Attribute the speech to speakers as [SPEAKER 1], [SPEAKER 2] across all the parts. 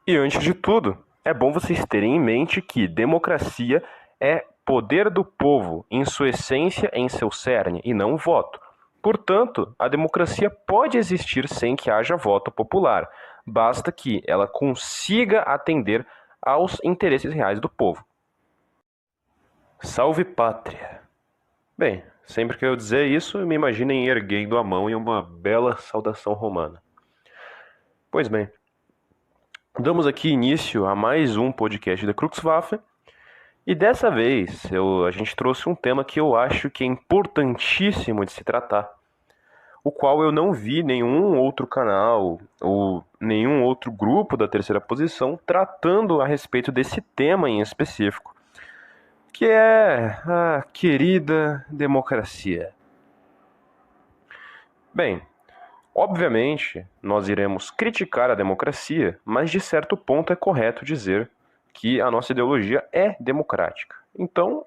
[SPEAKER 1] E antes de tudo, é bom vocês terem em mente que democracia é poder do povo, em sua essência, em seu cerne, e não voto. Portanto, a democracia pode existir sem que haja voto popular, basta que ela consiga atender aos interesses reais do povo. Salve pátria! Bem, sempre que eu dizer isso, me imaginem erguendo a mão em uma bela saudação romana. Pois bem, damos aqui início a mais um podcast da Cruxwaffe, e dessa vez a gente trouxe um tema que eu acho que é importantíssimo de se tratar, o qual eu não vi nenhum outro canal ou nenhum outro grupo da terceira posição tratando a respeito desse tema em específico, que é a querida democracia. Bem, obviamente nós iremos criticar a democracia, mas de certo ponto é correto dizer que a nossa ideologia é democrática. Então,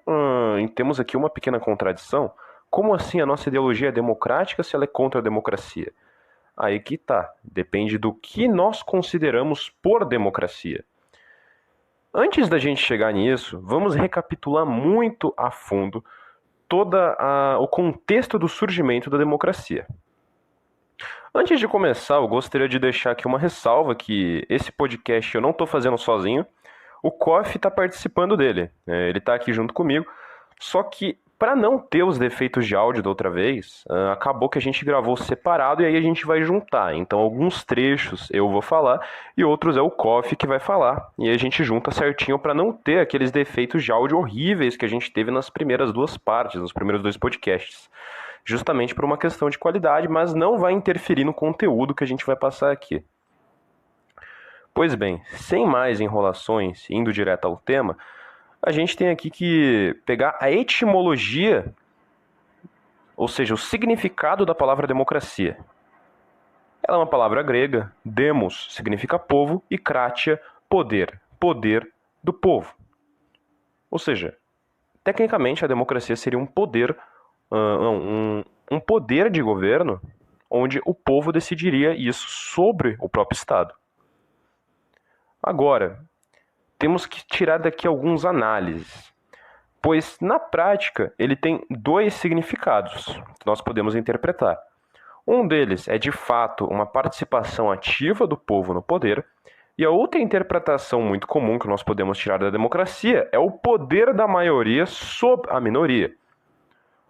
[SPEAKER 1] temos aqui uma pequena contradição. Como assim a nossa ideologia é democrática se ela é contra a democracia? Aí que tá. Depende do que nós consideramos por democracia. Antes da gente chegar nisso, vamos recapitular muito a fundo todo o contexto do surgimento da democracia. Antes de começar, eu gostaria de deixar aqui uma ressalva que esse podcast eu não estou fazendo sozinho. O Koff está participando dele, ele está aqui junto comigo, só que para não ter os defeitos de áudio da outra vez, acabou que a gente gravou separado e aí a gente vai juntar. Então alguns trechos eu vou falar e outros é o Koff que vai falar. E a gente junta certinho para não ter aqueles defeitos de áudio horríveis que a gente teve nas primeiras duas partes, nos primeiros dois podcasts. Justamente por uma questão de qualidade, mas não vai interferir no conteúdo que a gente vai passar aqui. Pois bem, sem mais enrolações, indo direto ao tema, a gente tem aqui que pegar a etimologia, ou seja, o significado da palavra democracia. Ela é uma palavra grega, demos significa povo e kratia, poder, poder do povo. Ou seja, tecnicamente a democracia seria um poder, um poder de governo onde o povo decidiria isso sobre o próprio Estado. Agora, temos que tirar daqui algumas análises, pois na prática ele tem dois significados que nós podemos interpretar. Um deles é de fato uma participação ativa do povo no poder, e a outra interpretação muito comum que nós podemos tirar da democracia é o poder da maioria sobre a minoria.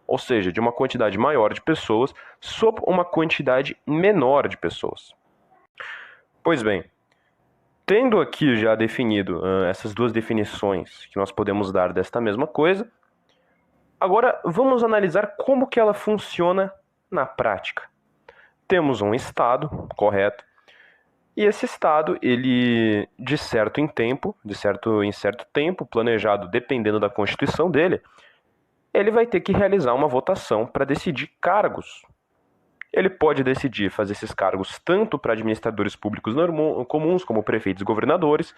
[SPEAKER 1] Ou seja, de uma quantidade maior de pessoas sobre uma quantidade menor de pessoas. Pois bem, tendo aqui já definido essas duas definições que nós podemos dar desta mesma coisa, agora vamos analisar como que ela funciona na prática. Temos um Estado, correto? E esse Estado, ele, em certo tempo, planejado dependendo da Constituição dele, ele vai ter que realizar uma votação para decidir cargos. Ele pode decidir fazer esses cargos tanto para administradores públicos comuns, como prefeitos e governadores,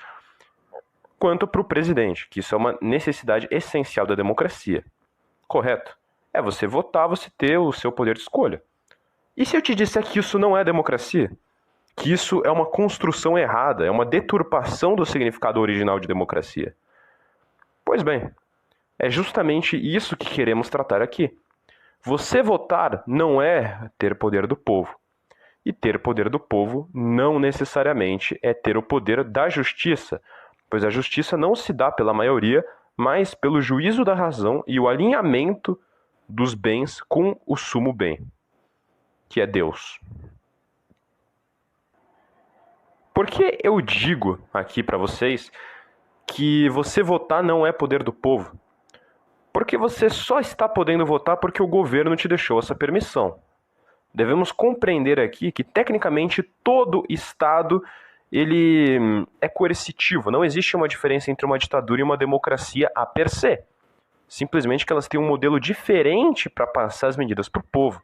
[SPEAKER 1] quanto para o presidente, que isso é uma necessidade essencial da democracia. Correto? É você votar, você ter o seu poder de escolha. E se eu te disser que isso não é democracia? Que isso é uma construção errada, é uma deturpação do significado original de democracia? Pois bem, é justamente isso que queremos tratar aqui. Você votar não é ter poder do povo. E ter poder do povo não necessariamente é ter o poder da justiça, pois a justiça não se dá pela maioria, mas pelo juízo da razão e o alinhamento dos bens com o sumo bem, que é Deus. Por que eu digo aqui para vocês que você votar não é poder do povo? Porque você só está podendo votar porque o governo te deixou essa permissão. Devemos compreender aqui que, tecnicamente, todo Estado ele é coercitivo. Não existe uma diferença entre uma ditadura e uma democracia a per se. Simplesmente que elas têm um modelo diferente para passar as medidas para o povo.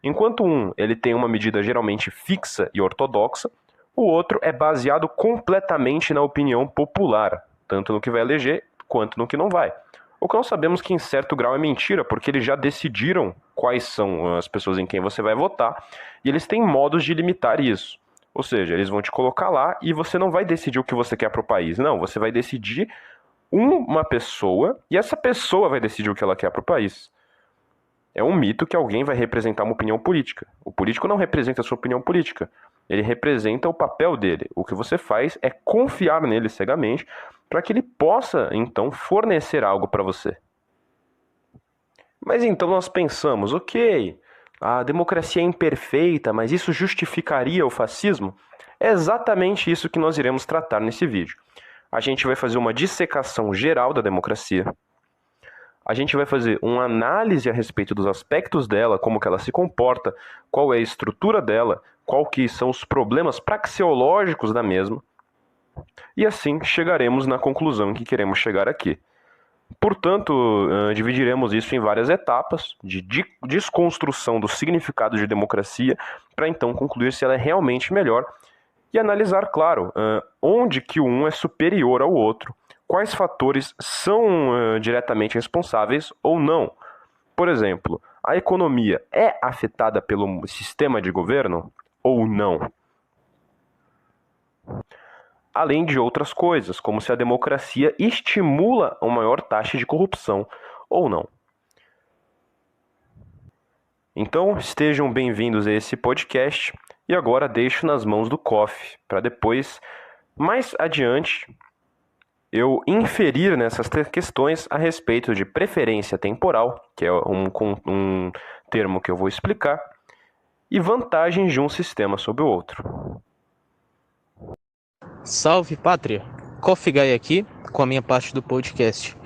[SPEAKER 1] Enquanto ele tem uma medida geralmente fixa e ortodoxa, o outro é baseado completamente na opinião popular, tanto no que vai eleger quanto no que não vai. O que nós sabemos que em certo grau é mentira, porque eles já decidiram quais são as pessoas em quem você vai votar, e eles têm modos de limitar isso. Ou seja, eles vão te colocar lá e você não vai decidir o que você quer para o país. Não, você vai decidir uma pessoa e essa pessoa vai decidir o que ela quer para o país. É um mito que alguém vai representar uma opinião política. O político não representa a sua opinião política. Ele representa o papel dele. O que você faz é confiar nele cegamente para que ele possa, então, fornecer algo para você. Mas então nós pensamos, ok, a democracia é imperfeita, mas isso justificaria o fascismo? É exatamente isso que nós iremos tratar nesse vídeo. A gente vai fazer uma dissecação geral da democracia. A gente vai fazer uma análise a respeito dos aspectos dela, como que ela se comporta, qual é a estrutura dela, qual que são os problemas praxeológicos da mesma. E assim chegaremos na conclusão que queremos chegar aqui. Portanto, dividiremos isso em várias etapas de desconstrução do significado de democracia para então concluir se ela é realmente melhor e analisar, claro, onde que o um é superior ao outro, quais fatores são diretamente responsáveis ou não. Por exemplo, a economia é afetada pelo sistema de governo ou não? Além de outras coisas, como se a democracia estimula uma maior taxa de corrupção ou não. Então, estejam bem-vindos a esse podcast e agora deixo nas mãos do Koff, para depois, mais adiante, eu inferir nessas questões a respeito de preferência temporal, que é um termo que eu vou explicar, e vantagens de um sistema sobre o outro.
[SPEAKER 2] Salve pátria, Coffee Guy aqui com a minha parte do podcast.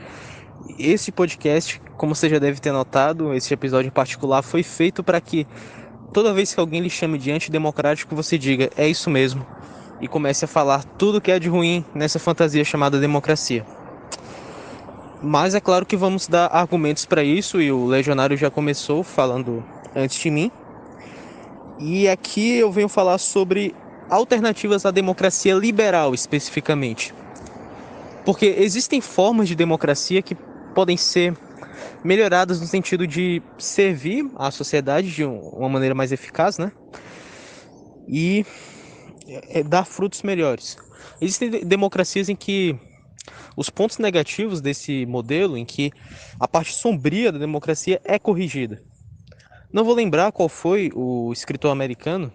[SPEAKER 2] Esse podcast, como você já deve ter notado, esse episódio em particular foi feito para que toda vez que alguém lhe chame de antidemocrático, você diga, é isso mesmo, e comece a falar tudo que é de ruim nessa fantasia chamada democracia. Mas é claro que vamos dar argumentos para isso, e o Legionário já começou falando antes de mim. E aqui eu venho falar sobre alternativas à democracia liberal, especificamente. Porque existem formas de democracia que podem ser melhoradas no sentido de servir à sociedade de uma maneira mais eficaz, né? E dar frutos melhores. Existem democracias em que os pontos negativos desse modelo, em que a parte sombria da democracia é corrigida. Não vou lembrar qual foi o escritor americano,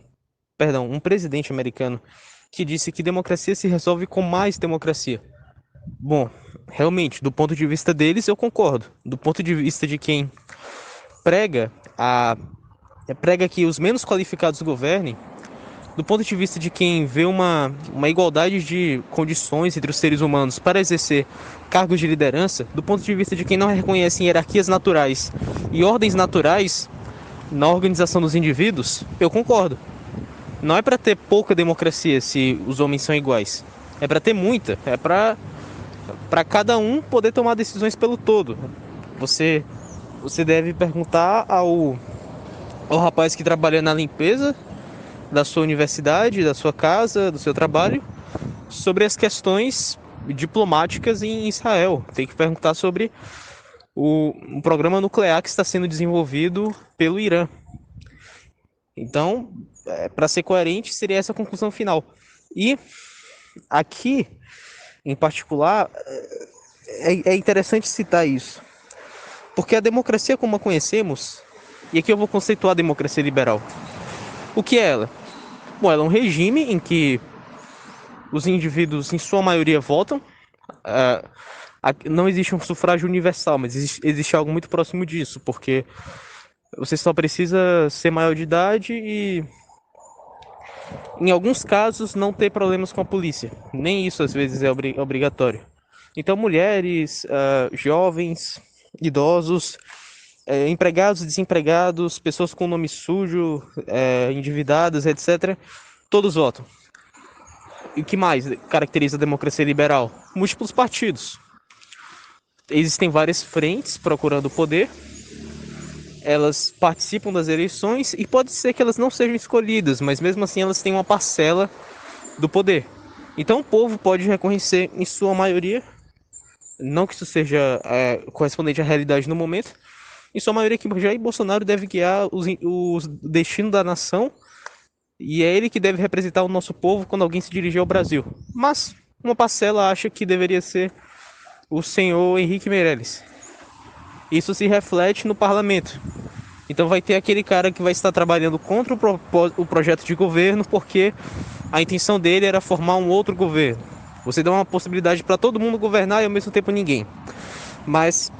[SPEAKER 2] um presidente americano, que disse que democracia se resolve com mais democracia. Bom, realmente, do ponto de vista deles, eu concordo. Do ponto de vista de quem prega que os menos qualificados governem, do ponto de vista de quem vê uma igualdade de condições entre os seres humanos para exercer cargos de liderança, do ponto de vista de quem não reconhece hierarquias naturais e ordens naturais na organização dos indivíduos, eu concordo. Não é para ter pouca democracia se os homens são iguais. É para ter muita. É para cada um poder tomar decisões pelo todo. Você deve perguntar ao rapaz que trabalha na limpeza da sua universidade, da sua casa, do seu trabalho, sobre as questões diplomáticas em Israel. Tem que perguntar sobre um programa nuclear que está sendo desenvolvido pelo Irã. Então, para ser coerente, seria essa a conclusão final. E aqui, em particular, é interessante citar isso. Porque a democracia como a conhecemos, e aqui eu vou conceituar a democracia liberal. O que é ela? Bom, ela é um regime em que os indivíduos, em sua maioria, votam. Não existe um sufrágio universal, mas existe algo muito próximo disso, porque você só precisa ser maior de idade e, em alguns casos, não ter problemas com a polícia. Nem isso, às vezes, é obrigatório. Então, mulheres, jovens, idosos, empregados, desempregados, pessoas com nome sujo, endividadas, etc., todos votam. E o que mais caracteriza a democracia liberal? Múltiplos partidos. Existem várias frentes procurando o poder. Elas participam das eleições e pode ser que elas não sejam escolhidas, mas mesmo assim elas têm uma parcela do poder. Então o povo pode reconhecer, em sua maioria, não que isso seja correspondente à realidade no momento, em sua maioria que Jair Bolsonaro deve guiar o destino da nação E é ele que deve representar o nosso povo quando alguém se dirigir ao Brasil. Mas uma parcela acha que deveria ser o senhor Henrique Meirelles. Isso se reflete no parlamento. Então vai ter aquele cara que vai estar trabalhando contra o projeto de governo porque a intenção dele era formar um outro governo. Você dá uma possibilidade para todo mundo governar e ao mesmo tempo ninguém. Mas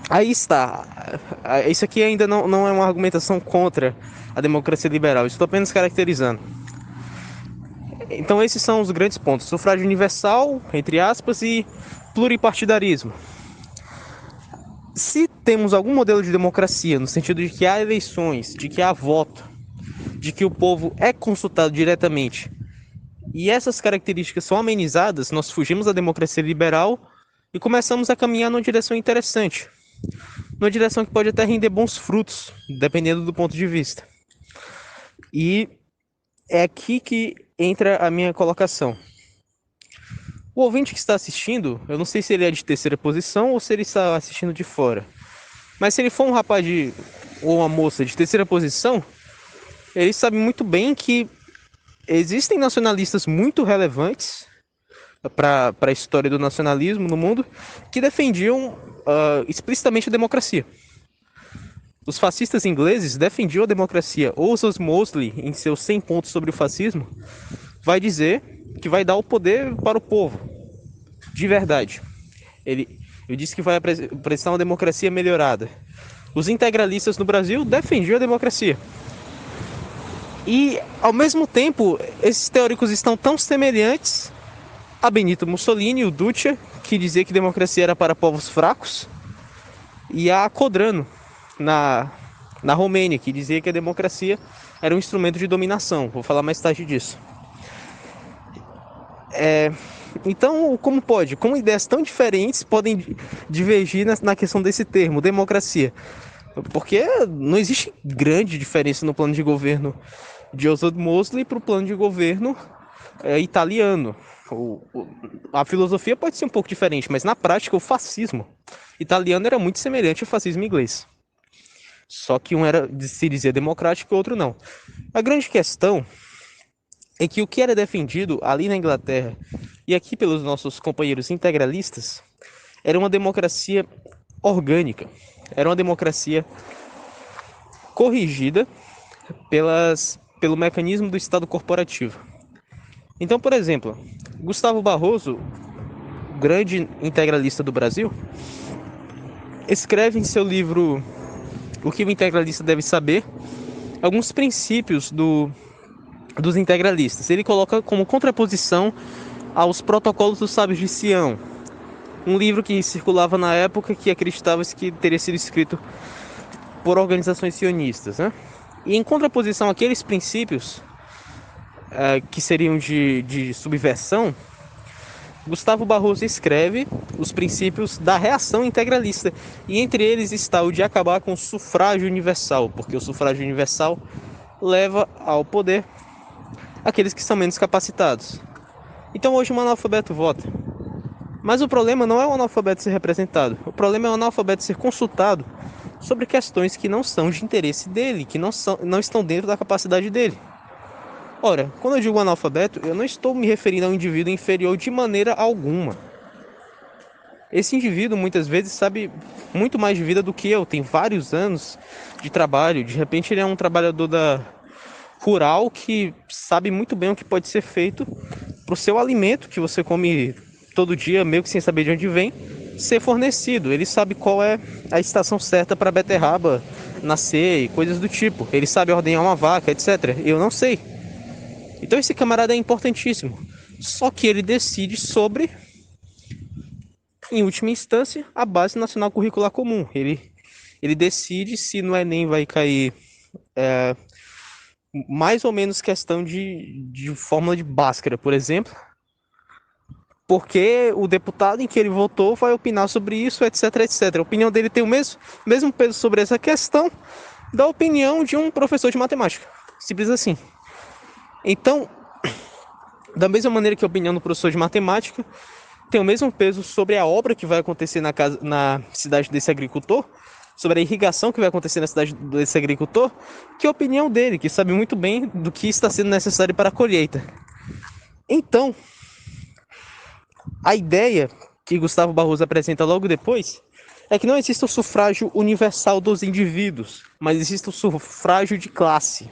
[SPEAKER 2] aí está. Isso aqui ainda não é uma argumentação contra a democracia liberal. Estou apenas caracterizando. Então esses são os grandes pontos. Sufrágio universal, entre aspas, e pluripartidarismo. Se temos algum modelo de democracia, no sentido de que há eleições, de que há voto, de que o povo é consultado diretamente, e essas características são amenizadas, nós fugimos da democracia liberal e começamos a caminhar numa direção interessante. Numa direção que pode até render bons frutos, dependendo do ponto de vista. E é aqui que entra a minha colocação. O ouvinte que está assistindo, eu não sei se ele é de terceira posição ou se ele está assistindo de fora. Mas se ele for um rapaz ou uma moça de terceira posição, ele sabe muito bem que existem nacionalistas muito relevantes para a história do nacionalismo no mundo que defendiam explicitamente a democracia. Os fascistas ingleses defendiam a democracia. Ozas Mosley, em seus 100 pontos sobre o fascismo, vai dizer que vai dar o poder para o povo, de verdade. Ele disse que vai apresentar uma democracia melhorada. Os integralistas no Brasil defendiam a democracia. E, ao mesmo tempo, esses teóricos estão tão semelhantes a Benito Mussolini e o Duce, que dizia que democracia era para povos fracos, e a Codrano, na Romênia, que dizia que a democracia era um instrumento de dominação. Vou falar mais tarde disso. Então, como pode? Como ideias tão diferentes podem divergir na questão desse termo, democracia? Porque não existe grande diferença no plano de governo de Joseph Mosley para o plano de governo italiano. A filosofia pode ser um pouco diferente, mas na prática o fascismo italiano era muito semelhante ao fascismo inglês. Só que um se dizia democrático e o outro não. A grande questão é que o que era defendido ali na Inglaterra e aqui pelos nossos companheiros integralistas era uma democracia orgânica. Era uma democracia corrigida pelo mecanismo do Estado corporativo. Então, por exemplo, Gustavo Barroso, grande integralista do Brasil, escreve em seu livro O que o Integralista Deve Saber alguns princípios dos integralistas. Ele coloca como contraposição aos Protocolos dos Sábios de Sião, um livro que circulava na época que acreditava-se que teria sido escrito por organizações sionistas, né? E em contraposição àqueles princípios que seriam de subversão, Gustavo Barroso escreve os princípios da reação integralista, e entre eles está o de acabar com o sufrágio universal, porque o sufrágio universal leva ao poder aqueles que são menos capacitados. Então hoje um analfabeto vota. Mas o problema não é o analfabeto ser representado, o problema é o analfabeto ser consultado sobre questões que não são de interesse dele, que não estão dentro da capacidade dele. Ora, quando eu digo analfabeto, eu não estou me referindo a um indivíduo inferior de maneira alguma. Esse indivíduo muitas vezes sabe muito mais de vida do que eu, tem vários anos de trabalho, de repente ele é um trabalhador rural que sabe muito bem o que pode ser feito para o seu alimento, que você come todo dia, meio que sem saber de onde vem, ser fornecido. Ele sabe qual é a estação certa para a beterraba nascer e coisas do tipo. Ele sabe ordenhar uma vaca, etc. Eu não sei. Então esse camarada é importantíssimo. Só que ele decide sobre, em última instância, a Base Nacional Curricular Comum. Ele decide se no Enem vai cair mais ou menos questão de fórmula de Bhaskara, por exemplo, porque o deputado em que ele votou vai opinar sobre isso, etc, etc. A opinião dele tem o mesmo peso sobre essa questão da opinião de um professor de matemática. Simples assim. Então, da mesma maneira que a opinião do professor de matemática tem o mesmo peso sobre a obra que vai acontecer na cidade desse agricultor, sobre a irrigação que vai acontecer na cidade desse agricultor, que a opinião dele, que sabe muito bem do que está sendo necessário para a colheita. Então, a ideia que Gustavo Barroso apresenta logo depois é que não existe o sufrágio universal dos indivíduos, mas existe o sufrágio de classe.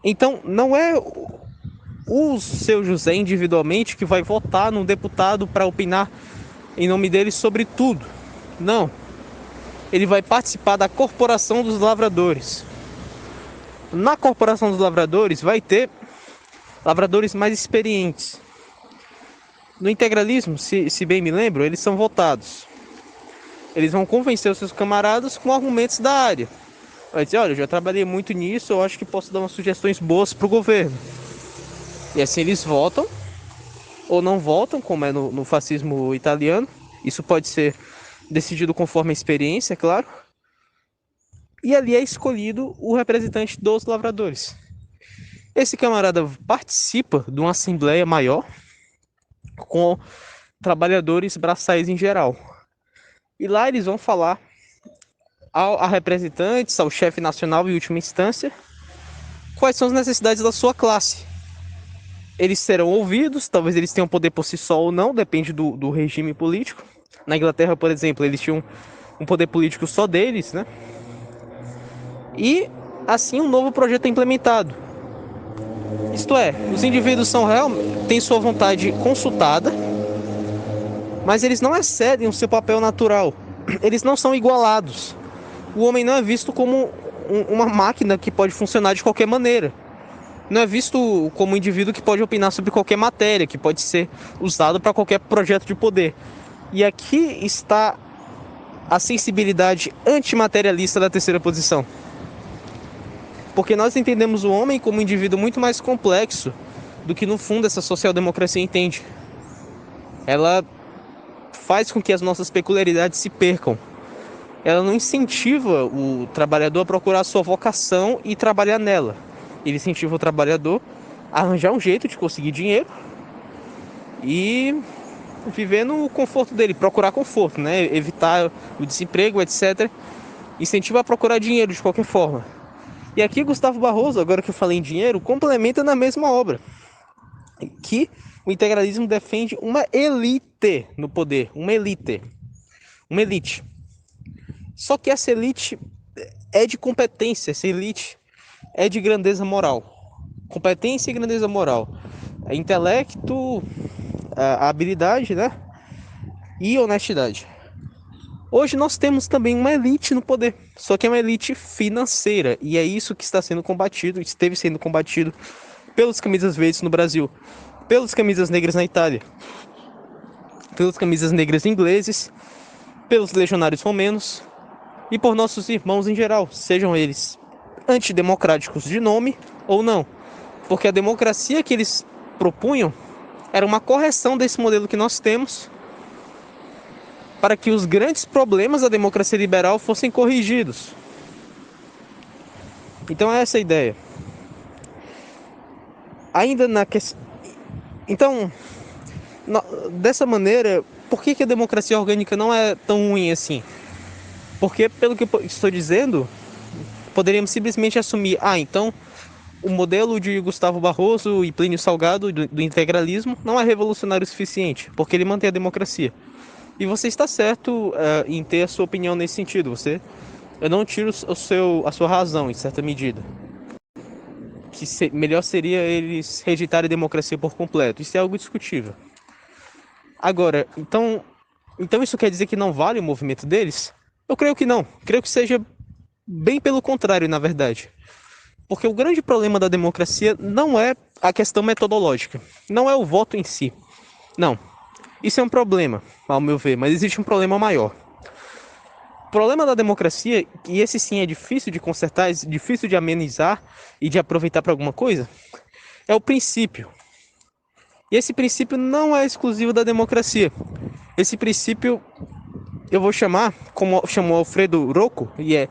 [SPEAKER 2] Então, não é o seu José individualmente que vai votar num deputado para opinar em nome dele sobre tudo. Não. Ele vai participar da corporação dos lavradores. Na corporação dos lavradores vai ter lavradores mais experientes. No integralismo, se bem me lembro, eles são votados. Eles vão convencer os seus camaradas com argumentos da área. Vai dizer, olha, eu já trabalhei muito nisso, eu acho que posso dar umas sugestões boas para o governo. E assim eles votam, ou não votam, como é no fascismo italiano. Isso pode ser decidido conforme a experiência, é claro. E ali é escolhido o representante dos lavradores. Esse camarada participa de uma assembleia maior, com trabalhadores braçais em geral. E lá eles vão falar a representantes, ao chefe nacional em última instância, quais são as necessidades da sua classe. Eles serão ouvidos, talvez eles tenham poder por si só ou não, depende do regime político. Na Inglaterra, por exemplo, eles tinham um poder político só deles, né? E assim um novo projeto é implementado. Isto é, os indivíduos têm sua vontade consultada, mas eles não excedem o seu papel natural. Eles não são igualados. O homem não é visto como uma máquina que pode funcionar de qualquer maneira. Não é visto como um indivíduo que pode opinar sobre qualquer matéria, que pode ser usado para qualquer projeto de poder. E aqui está a sensibilidade antimaterialista da terceira posição. Porque nós entendemos o homem como um indivíduo muito mais complexo do que no fundo essa social-democracia entende. Ela faz com que as nossas peculiaridades se percam. Ela não incentiva o trabalhador a procurar a sua vocação e trabalhar nela. Ele incentiva o trabalhador a arranjar um jeito de conseguir dinheiro e viver no conforto dele, procurar conforto, né? Evitar o desemprego, etc. Incentiva a procurar dinheiro de qualquer forma. E aqui Gustavo Barroso, agora que eu falei em dinheiro, complementa na mesma obra, que o integralismo defende uma elite no poder, uma elite. Só que essa elite é de competência, essa elite é de grandeza moral. Competência e grandeza moral. É intelecto, a habilidade, né? E honestidade. Hoje nós temos também uma elite no poder, só que é uma elite financeira, e é isso que está sendo combatido, esteve sendo combatido pelos camisas verdes no Brasil, pelos camisas negras na Itália, pelos camisas negras ingleses, pelos legionários romanos e por nossos irmãos em geral, sejam eles antidemocráticos de nome ou não, porque a democracia que eles propunham era uma correção desse modelo que nós temos, para que os grandes problemas da democracia liberal fossem corrigidos. Então é essa a ideia. Ainda na questão... Então, dessa maneira, por que a democracia orgânica não é tão ruim assim? Porque, pelo que eu estou dizendo, poderíamos simplesmente assumir, então o modelo de Gustavo Barroso e Plínio Salgado do integralismo não é revolucionário o suficiente, porque ele mantém a democracia. E você está certo em ter a sua opinião nesse sentido. Eu não tiro a sua razão, em certa medida. Que melhor seria eles rejeitarem a democracia por completo. Isso é algo discutível. Agora, então isso quer dizer que não vale o movimento deles? Eu creio que não. Creio que seja bem pelo contrário, na verdade. Porque o grande problema da democracia não é a questão metodológica. Não é o voto em si. Não. Isso é um problema, ao meu ver, mas existe um problema maior. O problema da democracia, e esse sim é difícil de consertar, é difícil de amenizar e de aproveitar para alguma coisa, é o princípio. E esse princípio não é exclusivo da democracia. Esse princípio eu vou chamar, como chamou Alfredo Rocco, e é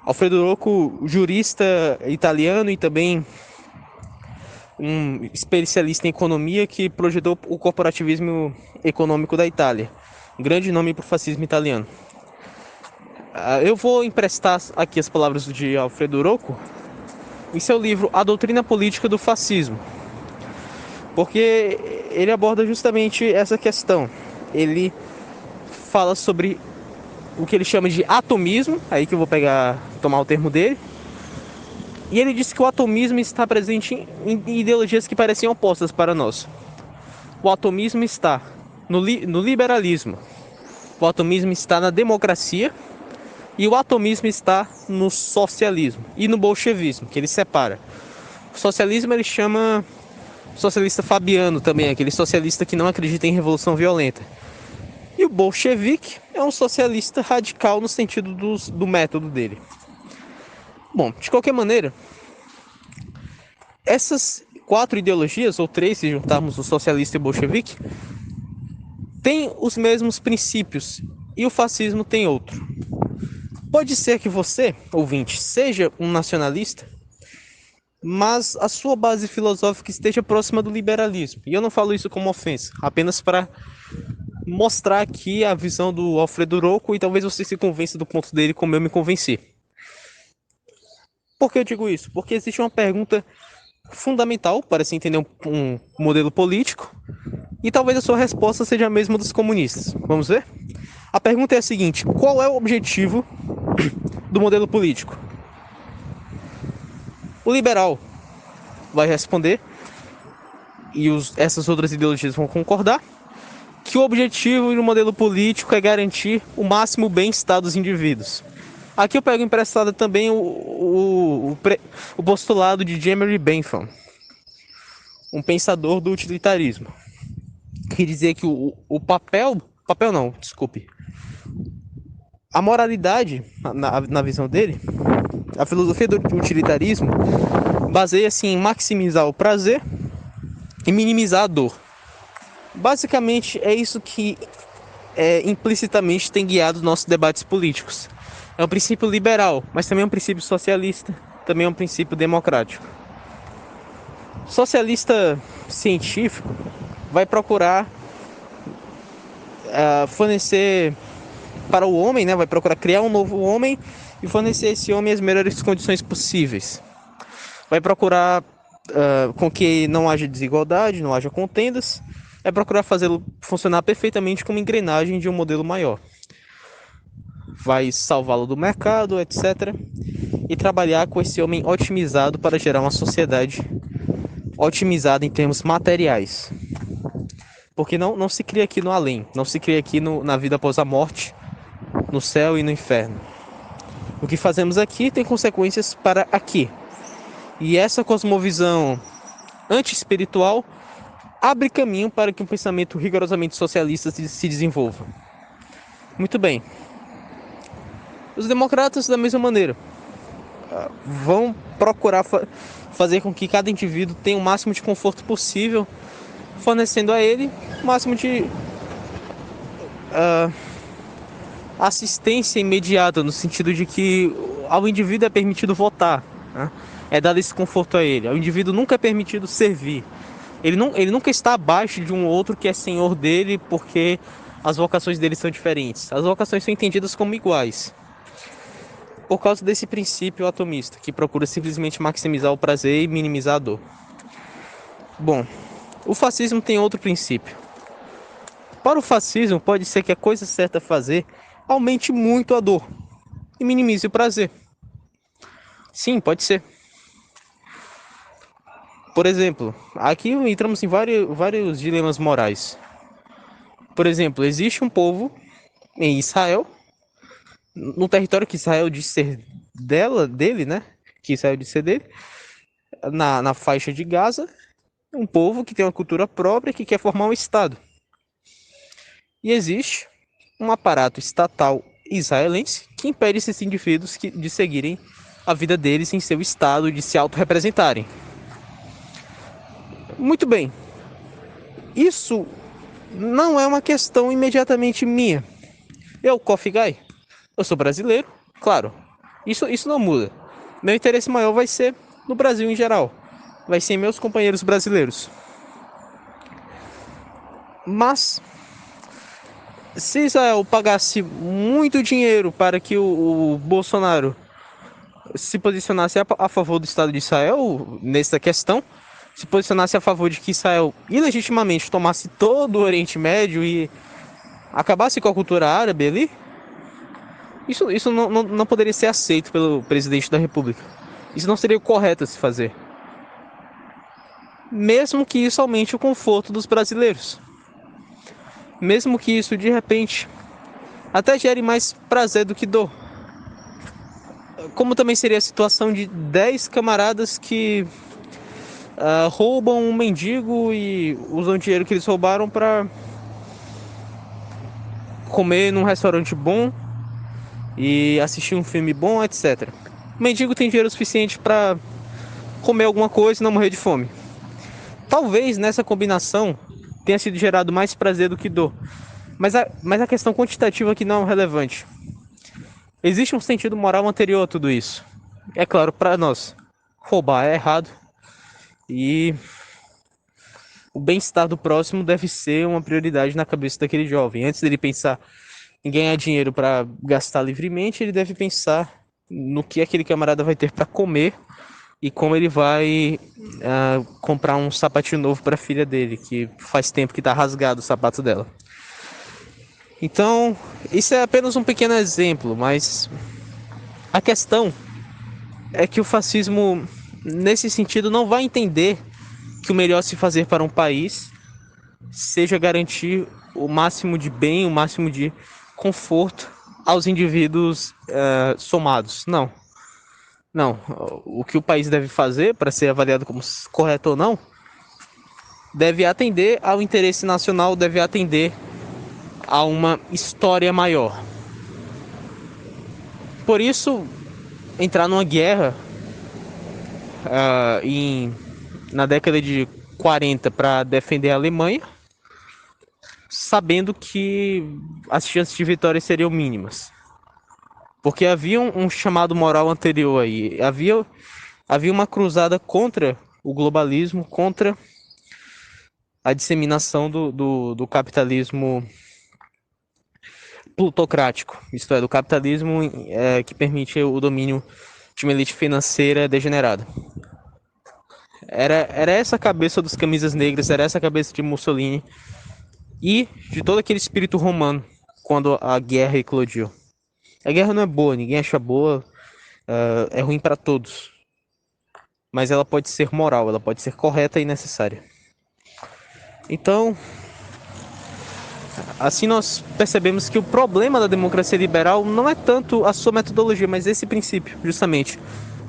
[SPEAKER 2] Alfredo Rocco, jurista italiano e também um especialista em economia que projetou o corporativismo econômico da Itália. Um grande nome para o fascismo italiano. Eu vou emprestar aqui as palavras de Alfredo Rocco em seu livro A Doutrina Política do Fascismo, porque ele aborda justamente essa questão. Ele fala sobre o que ele chama de atomismo, aí que eu vou tomar o termo dele, e ele diz que o atomismo está presente em ideologias que parecem opostas para nós. O atomismo está no liberalismo, o atomismo está na democracia, e o atomismo está no socialismo e no bolchevismo, que ele separa. O socialismo ele chama socialista fabiano também, aquele socialista que não acredita em revolução violenta. E o bolchevique é um socialista radical no sentido do método dele. Bom, de qualquer maneira, essas 4 ideologias, ou 3 se juntarmos o socialista e o bolchevique, têm os mesmos princípios e o fascismo tem outro. Pode ser que você, ouvinte, seja um nacionalista, mas a sua base filosófica esteja próxima do liberalismo. E eu não falo isso como ofensa, apenas para mostrar aqui a visão do Alfredo Rocco e talvez você se convença do ponto dele como eu me convenci. Por que eu digo isso? Porque existe uma pergunta fundamental para se entender um modelo político e talvez a sua resposta seja a mesma dos comunistas. Vamos ver? A pergunta é a seguinte: qual é o objetivo do modelo político? O liberal vai responder, e essas outras ideologias vão concordar, que o objetivo do modelo político é garantir o máximo bem-estar dos indivíduos. Aqui eu pego emprestado também o postulado de Jeremy Bentham, um pensador do utilitarismo, que dizia que a moralidade, na visão dele, a filosofia do utilitarismo baseia-se em maximizar o prazer e minimizar a dor. Basicamente é isso que implicitamente tem guiado os nossos debates políticos. É um princípio liberal, mas também é um princípio socialista, também é um princípio democrático. Socialista científico vai procurar fornecer para o homem, né? Vai procurar criar um novo homem e fornecer a esse homem as melhores condições possíveis. Vai procurar com que não haja desigualdade, não haja contendas. Vai procurar fazê-lo funcionar perfeitamente como engrenagem de um modelo maior. Vai salvá-lo do mercado, etc. E trabalhar com esse homem otimizado para gerar uma sociedade otimizada em termos materiais. Porque não se cria aqui no além, não se cria aqui na vida após a morte, no céu e no inferno. O que fazemos aqui tem consequências para aqui. E essa cosmovisão anti-espiritual abre caminho para que um pensamento rigorosamente socialista se desenvolva. Muito bem. Os democratas, da mesma maneira, vão procurar fazer com que cada indivíduo tenha o máximo de conforto possível, fornecendo a ele o máximo de assistência imediata, no sentido de que ao indivíduo é permitido votar, né? É dado esse conforto a ele. Ao indivíduo nunca é permitido servir. Ele nunca está abaixo de um outro que é senhor dele, porque as vocações dele são diferentes. As vocações são entendidas como iguais, por causa desse princípio atomista, que procura simplesmente maximizar o prazer e minimizar a dor. Bom, o fascismo tem outro princípio. Para o fascismo, pode ser que a coisa certa a fazer aumente muito a dor e minimize o prazer. Sim, pode ser. Por exemplo, aqui entramos em vários dilemas morais. Por exemplo, existe um povo em Israel, no território que Israel diz ser dele, né? Que Israel diz ser dele, na faixa de Gaza, um povo que tem uma cultura própria, que quer formar um Estado. E existe um aparato estatal israelense que impede esses indivíduos de seguirem a vida deles em seu Estado, de se autorrepresentarem. Muito bem. Isso não é uma questão imediatamente minha. Eu, Coffee Guy, eu sou brasileiro, claro. Isso não muda. Meu interesse maior vai ser no Brasil em geral. Vai ser em meus companheiros brasileiros. Mas Se Israel pagasse muito dinheiro para que o Bolsonaro se posicionasse a favor do Estado de Israel nessa questão, se posicionasse a favor de que Israel ilegitimamente tomasse todo o Oriente Médio e acabasse com a cultura árabe ali, isso não poderia ser aceito pelo presidente da República. Isso não seria o correto a se fazer. Mesmo que isso aumente o conforto dos brasileiros. Mesmo que isso, de repente, até gere mais prazer do que dor. Como também seria a situação de 10 camaradas que roubam um mendigo e usam o dinheiro que eles roubaram para comer num restaurante bom e assistir um filme bom, etc. O mendigo tem dinheiro suficiente para comer alguma coisa e não morrer de fome. Talvez nessa combinação tenha sido gerado mais prazer do que dor. Mas a questão quantitativa aqui não é relevante. Existe um sentido moral anterior a tudo isso. É claro, para nós, roubar é errado e o bem-estar do próximo deve ser uma prioridade na cabeça daquele jovem. Antes dele pensar em ganhar dinheiro para gastar livremente, ele deve pensar no que aquele camarada vai ter para comer e como ele vai comprar um sapatinho novo para a filha dele, que faz tempo que está rasgado o sapato dela. Então, isso é apenas um pequeno exemplo, mas a questão é que o fascismo, nesse sentido, não vai entender que o melhor a se fazer para um país seja garantir o máximo de bem, o máximo de conforto aos indivíduos somados. Não. O que o país deve fazer para ser avaliado como correto ou não deve atender ao interesse nacional, deve atender a uma história maior. Por isso, entrar numa guerra na década de 40 para defender a Alemanha, sabendo que as chances de vitória seriam mínimas. Porque havia um chamado moral anterior aí. Havia uma cruzada contra o globalismo, contra a disseminação do capitalismo plutocrático, isto é, do capitalismo que permite o domínio de uma elite financeira degenerada. Era essa a cabeça dos camisas negras, era essa a cabeça de Mussolini e de todo aquele espírito romano quando a guerra eclodiu. A guerra não é boa, ninguém acha boa, é ruim para todos. Mas ela pode ser moral, ela pode ser correta e necessária. Então, assim nós percebemos que o problema da democracia liberal não é tanto a sua metodologia, mas esse princípio, justamente.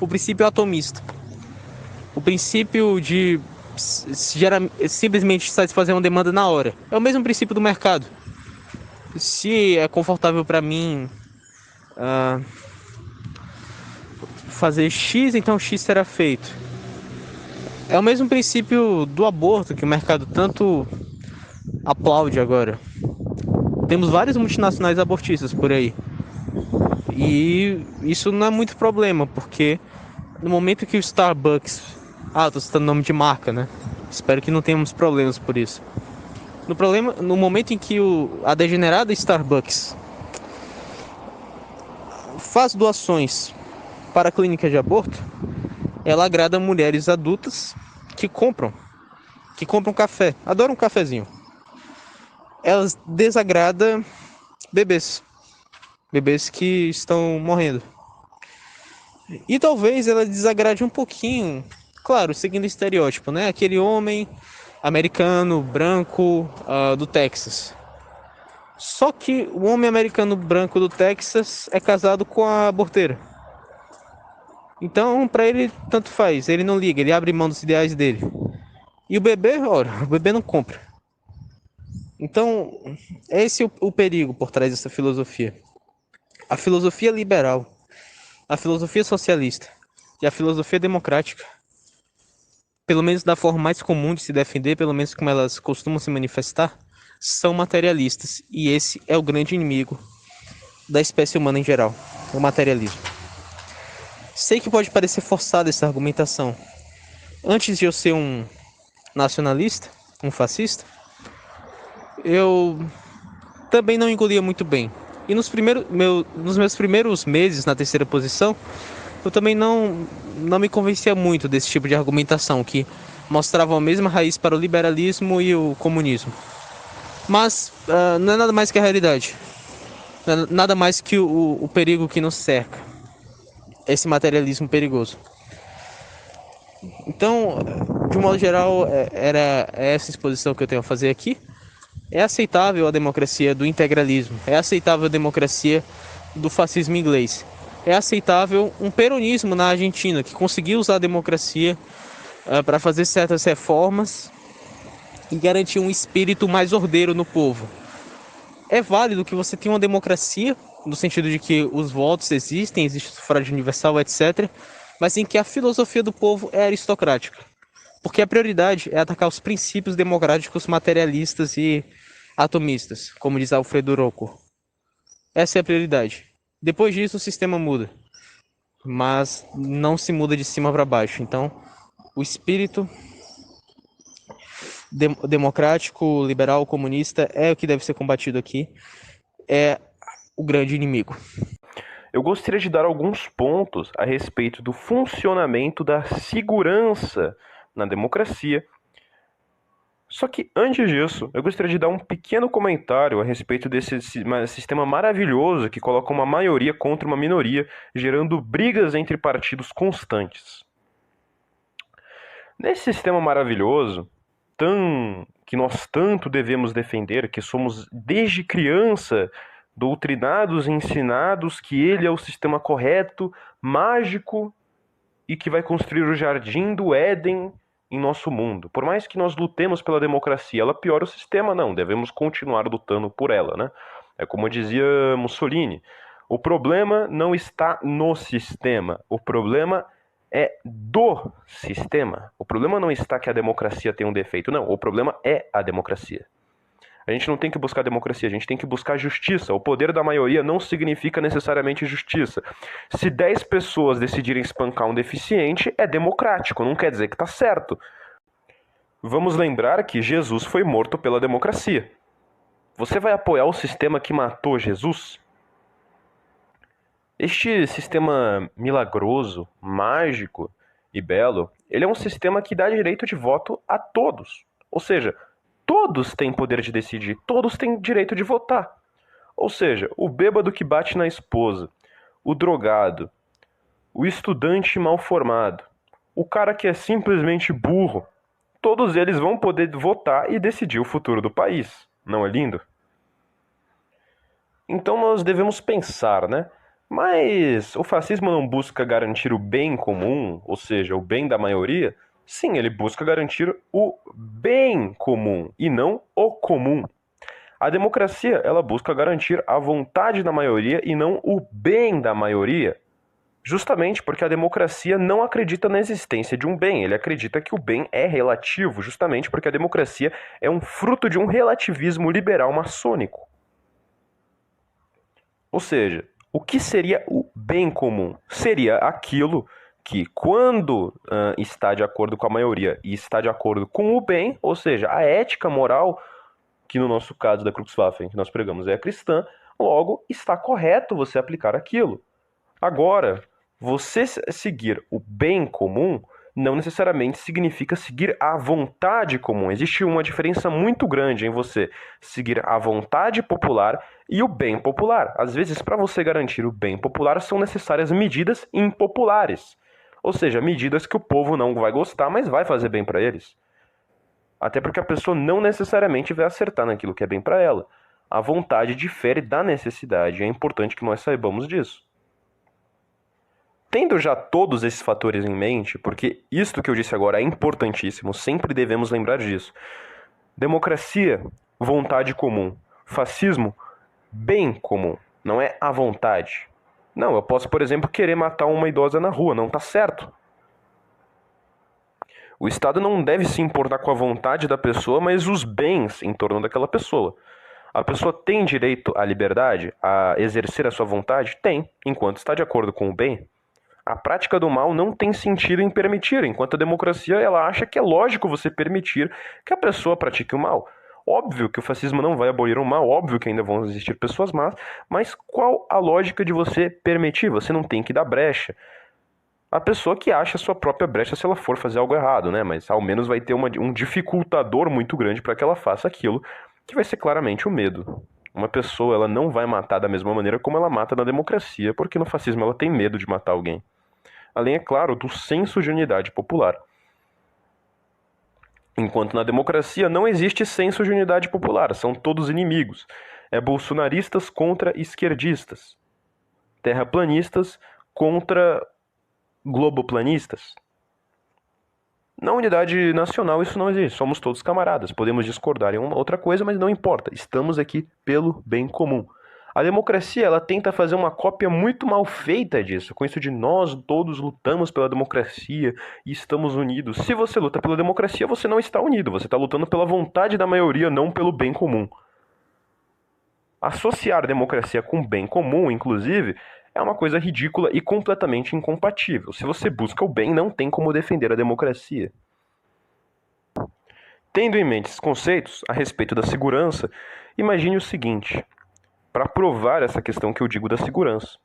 [SPEAKER 2] O princípio atomista. O princípio de simplesmente satisfazer uma demanda na hora. É o mesmo princípio do mercado. Se é confortável para mim fazer X, então X será feito. É o mesmo princípio do aborto que o mercado tanto aplaude agora. Temos várias multinacionais abortistas por aí. E isso não é muito problema, porque no momento que o Starbucks... tô citando nome de marca, né? Espero que não tenhamos problemas por isso. No momento em que a degenerada Starbucks faz doações para a clínica de aborto, ela agrada mulheres adultas que compram café, adoram um cafezinho. Ela desagrada bebês que estão morrendo. E talvez ela desagrade um pouquinho, claro, seguindo o estereótipo, né? Aquele homem americano, branco, do Texas. Só que o homem americano branco do Texas é casado com a aborteira. Então, para ele, tanto faz. Ele não liga, ele abre mão dos ideais dele. E o bebê não compra. Então, esse é o perigo por trás dessa filosofia. A filosofia liberal, a filosofia socialista e a filosofia democrática, pelo menos da forma mais comum de se defender, pelo menos como elas costumam se manifestar, são materialistas. E esse é o grande inimigo da espécie humana em geral, o materialismo. Sei que pode parecer forçada essa argumentação. Antes de eu ser um nacionalista, um fascista, eu também não engolia muito bem. E nos meus primeiros meses na terceira posição, eu também não me convencia muito desse tipo de argumentação, que mostrava a mesma raiz para o liberalismo e o comunismo. Mas não é nada mais que a realidade. Não é nada mais que o perigo que nos cerca. Esse materialismo perigoso. Então, de um modo geral, era essa exposição que eu tenho a fazer aqui. É aceitável a democracia do integralismo. É aceitável a democracia do fascismo inglês. É aceitável um peronismo na Argentina, que conseguiu usar a democracia para fazer certas reformas e garantir um espírito mais ordeiro no povo. É válido que você tenha uma democracia, no sentido de que os votos existem, existe o sufrágio universal, etc., mas em que a filosofia do povo é aristocrática. Porque a prioridade é atacar os princípios democráticos materialistas e atomistas, como diz Alfredo Rocco. Essa é a prioridade. Depois disso, o sistema muda. Mas não se muda de cima para baixo. Então, o espírito democrático, liberal, comunista é o que deve ser combatido aqui. É o grande inimigo.
[SPEAKER 1] Eu gostaria de dar alguns pontos a respeito do funcionamento da segurança na democracia. Só que antes disso, eu gostaria de dar um pequeno comentário a respeito desse sistema maravilhoso que coloca uma maioria contra uma minoria, gerando brigas entre partidos constantes. Nesse sistema maravilhoso, que nós tanto devemos defender, que somos desde criança doutrinados e ensinados que ele é o sistema correto, mágico e que vai construir o jardim do Éden em nosso mundo. Por mais que nós lutemos pela democracia, ela piora o sistema, não, devemos continuar lutando por ela, né? É como dizia Mussolini, o problema não está no sistema, o problema é do sistema. O problema não está que a democracia tem um defeito, não, o problema é a democracia. A gente não tem que buscar democracia, a gente tem que buscar justiça. O poder da maioria não significa necessariamente justiça. Se 10 pessoas decidirem espancar um deficiente, é democrático, não quer dizer que está certo. Vamos lembrar que Jesus foi morto pela democracia. Você vai apoiar o sistema que matou Jesus? Este sistema milagroso, mágico e belo, ele é um sistema que dá direito de voto a todos. Ou seja, todos têm poder de decidir, todos têm direito de votar. Ou seja, o bêbado que bate na esposa, o drogado, o estudante mal formado, o cara que é simplesmente burro, todos eles vão poder votar e decidir o futuro do país. Não é lindo? Então nós devemos pensar, né? Mas o fascismo não busca garantir o bem comum, ou seja, o bem da maioria? Sim, ele busca garantir o bem comum e não o comum. A democracia, ela busca garantir a vontade da maioria e não o bem da maioria. Justamente porque a democracia não acredita na existência de um bem, ele acredita que o bem é relativo, justamente porque a democracia é um fruto de um relativismo liberal maçônico. Ou seja, o que seria o bem comum? Seria aquilo que, quando está de acordo com a maioria e está de acordo com o bem, ou seja, a ética moral, que no nosso caso da Kreutzwaffen, que nós pregamos, é a cristã, logo está correto você aplicar aquilo. Agora, você seguir o bem comum não necessariamente significa seguir a vontade comum. Existe uma diferença muito grande em você seguir a vontade popular e o bem popular. Às vezes, para você garantir o bem popular, são necessárias medidas impopulares. Ou seja, medidas que o povo não vai gostar, mas vai fazer bem para eles. Até porque a pessoa não necessariamente vai acertar naquilo que é bem para ela. A vontade difere da necessidade, e é importante que nós saibamos disso. Tendo já todos esses fatores em mente, porque isto que eu disse agora é importantíssimo, sempre devemos lembrar disso. Democracia, vontade comum. Fascismo, bem comum. Não é a vontade. Não, eu posso, por exemplo, querer matar uma idosa na rua, não está certo. O Estado não deve se importar com a vontade da pessoa, mas os bens em torno daquela pessoa. A pessoa tem direito à liberdade, a exercer a sua vontade? Tem, enquanto está de acordo com o bem. A prática do mal não tem sentido em permitir, enquanto a democracia ela acha que é lógico você permitir que a pessoa pratique o mal. Óbvio que o fascismo não vai abolir o mal, óbvio que ainda vão existir pessoas más, mas qual a lógica de você permitir? Você não tem que dar brecha. A pessoa que acha a sua própria brecha se ela for fazer algo errado, né? Mas ao menos vai ter um dificultador muito grande para que ela faça aquilo, que vai ser claramente o medo. Uma pessoa, ela não vai matar da mesma maneira como ela mata na democracia, porque no fascismo ela tem medo de matar alguém. Além, é claro, do senso de unidade popular. Enquanto na democracia não existe senso de unidade popular, são todos inimigos. É bolsonaristas contra esquerdistas, terraplanistas contra globoplanistas. Na unidade nacional isso não existe, somos todos camaradas, podemos discordar em uma outra coisa, mas não importa, estamos aqui pelo bem comum. A democracia, ela tenta fazer uma cópia muito mal feita disso, com isso de nós todos lutamos pela democracia e estamos unidos. Se você luta pela democracia, você não está unido, você está lutando pela vontade da maioria, não pelo bem comum. Associar democracia com bem comum, inclusive, é uma coisa ridícula e completamente incompatível. Se você busca o bem, não tem como defender a democracia. Tendo em mente esses conceitos a respeito da segurança, imagine o seguinte, para provar essa questão que eu digo da segurança.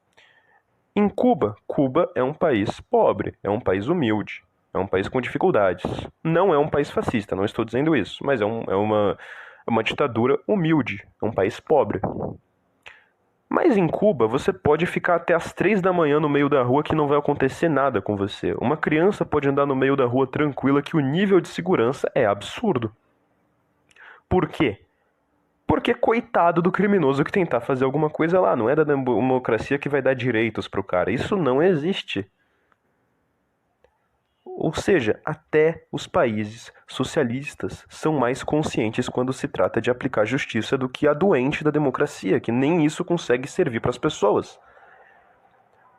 [SPEAKER 1] Em Cuba, Cuba é um país pobre, é um país humilde, é um país com dificuldades. Não é um país fascista, não estou dizendo isso, mas é uma ditadura humilde, é um país pobre. Mas em Cuba, você pode ficar até as 3 da manhã no meio da rua que não vai acontecer nada com você. Uma criança pode andar no meio da rua tranquila que o nível de segurança é absurdo. Por quê? Porque coitado do criminoso que tentar fazer alguma coisa lá. Não é da democracia que vai dar direitos pro cara. Isso não existe. Ou seja, até os países socialistas são mais conscientes quando se trata de aplicar justiça do que a doente da democracia, que nem isso consegue servir para as pessoas.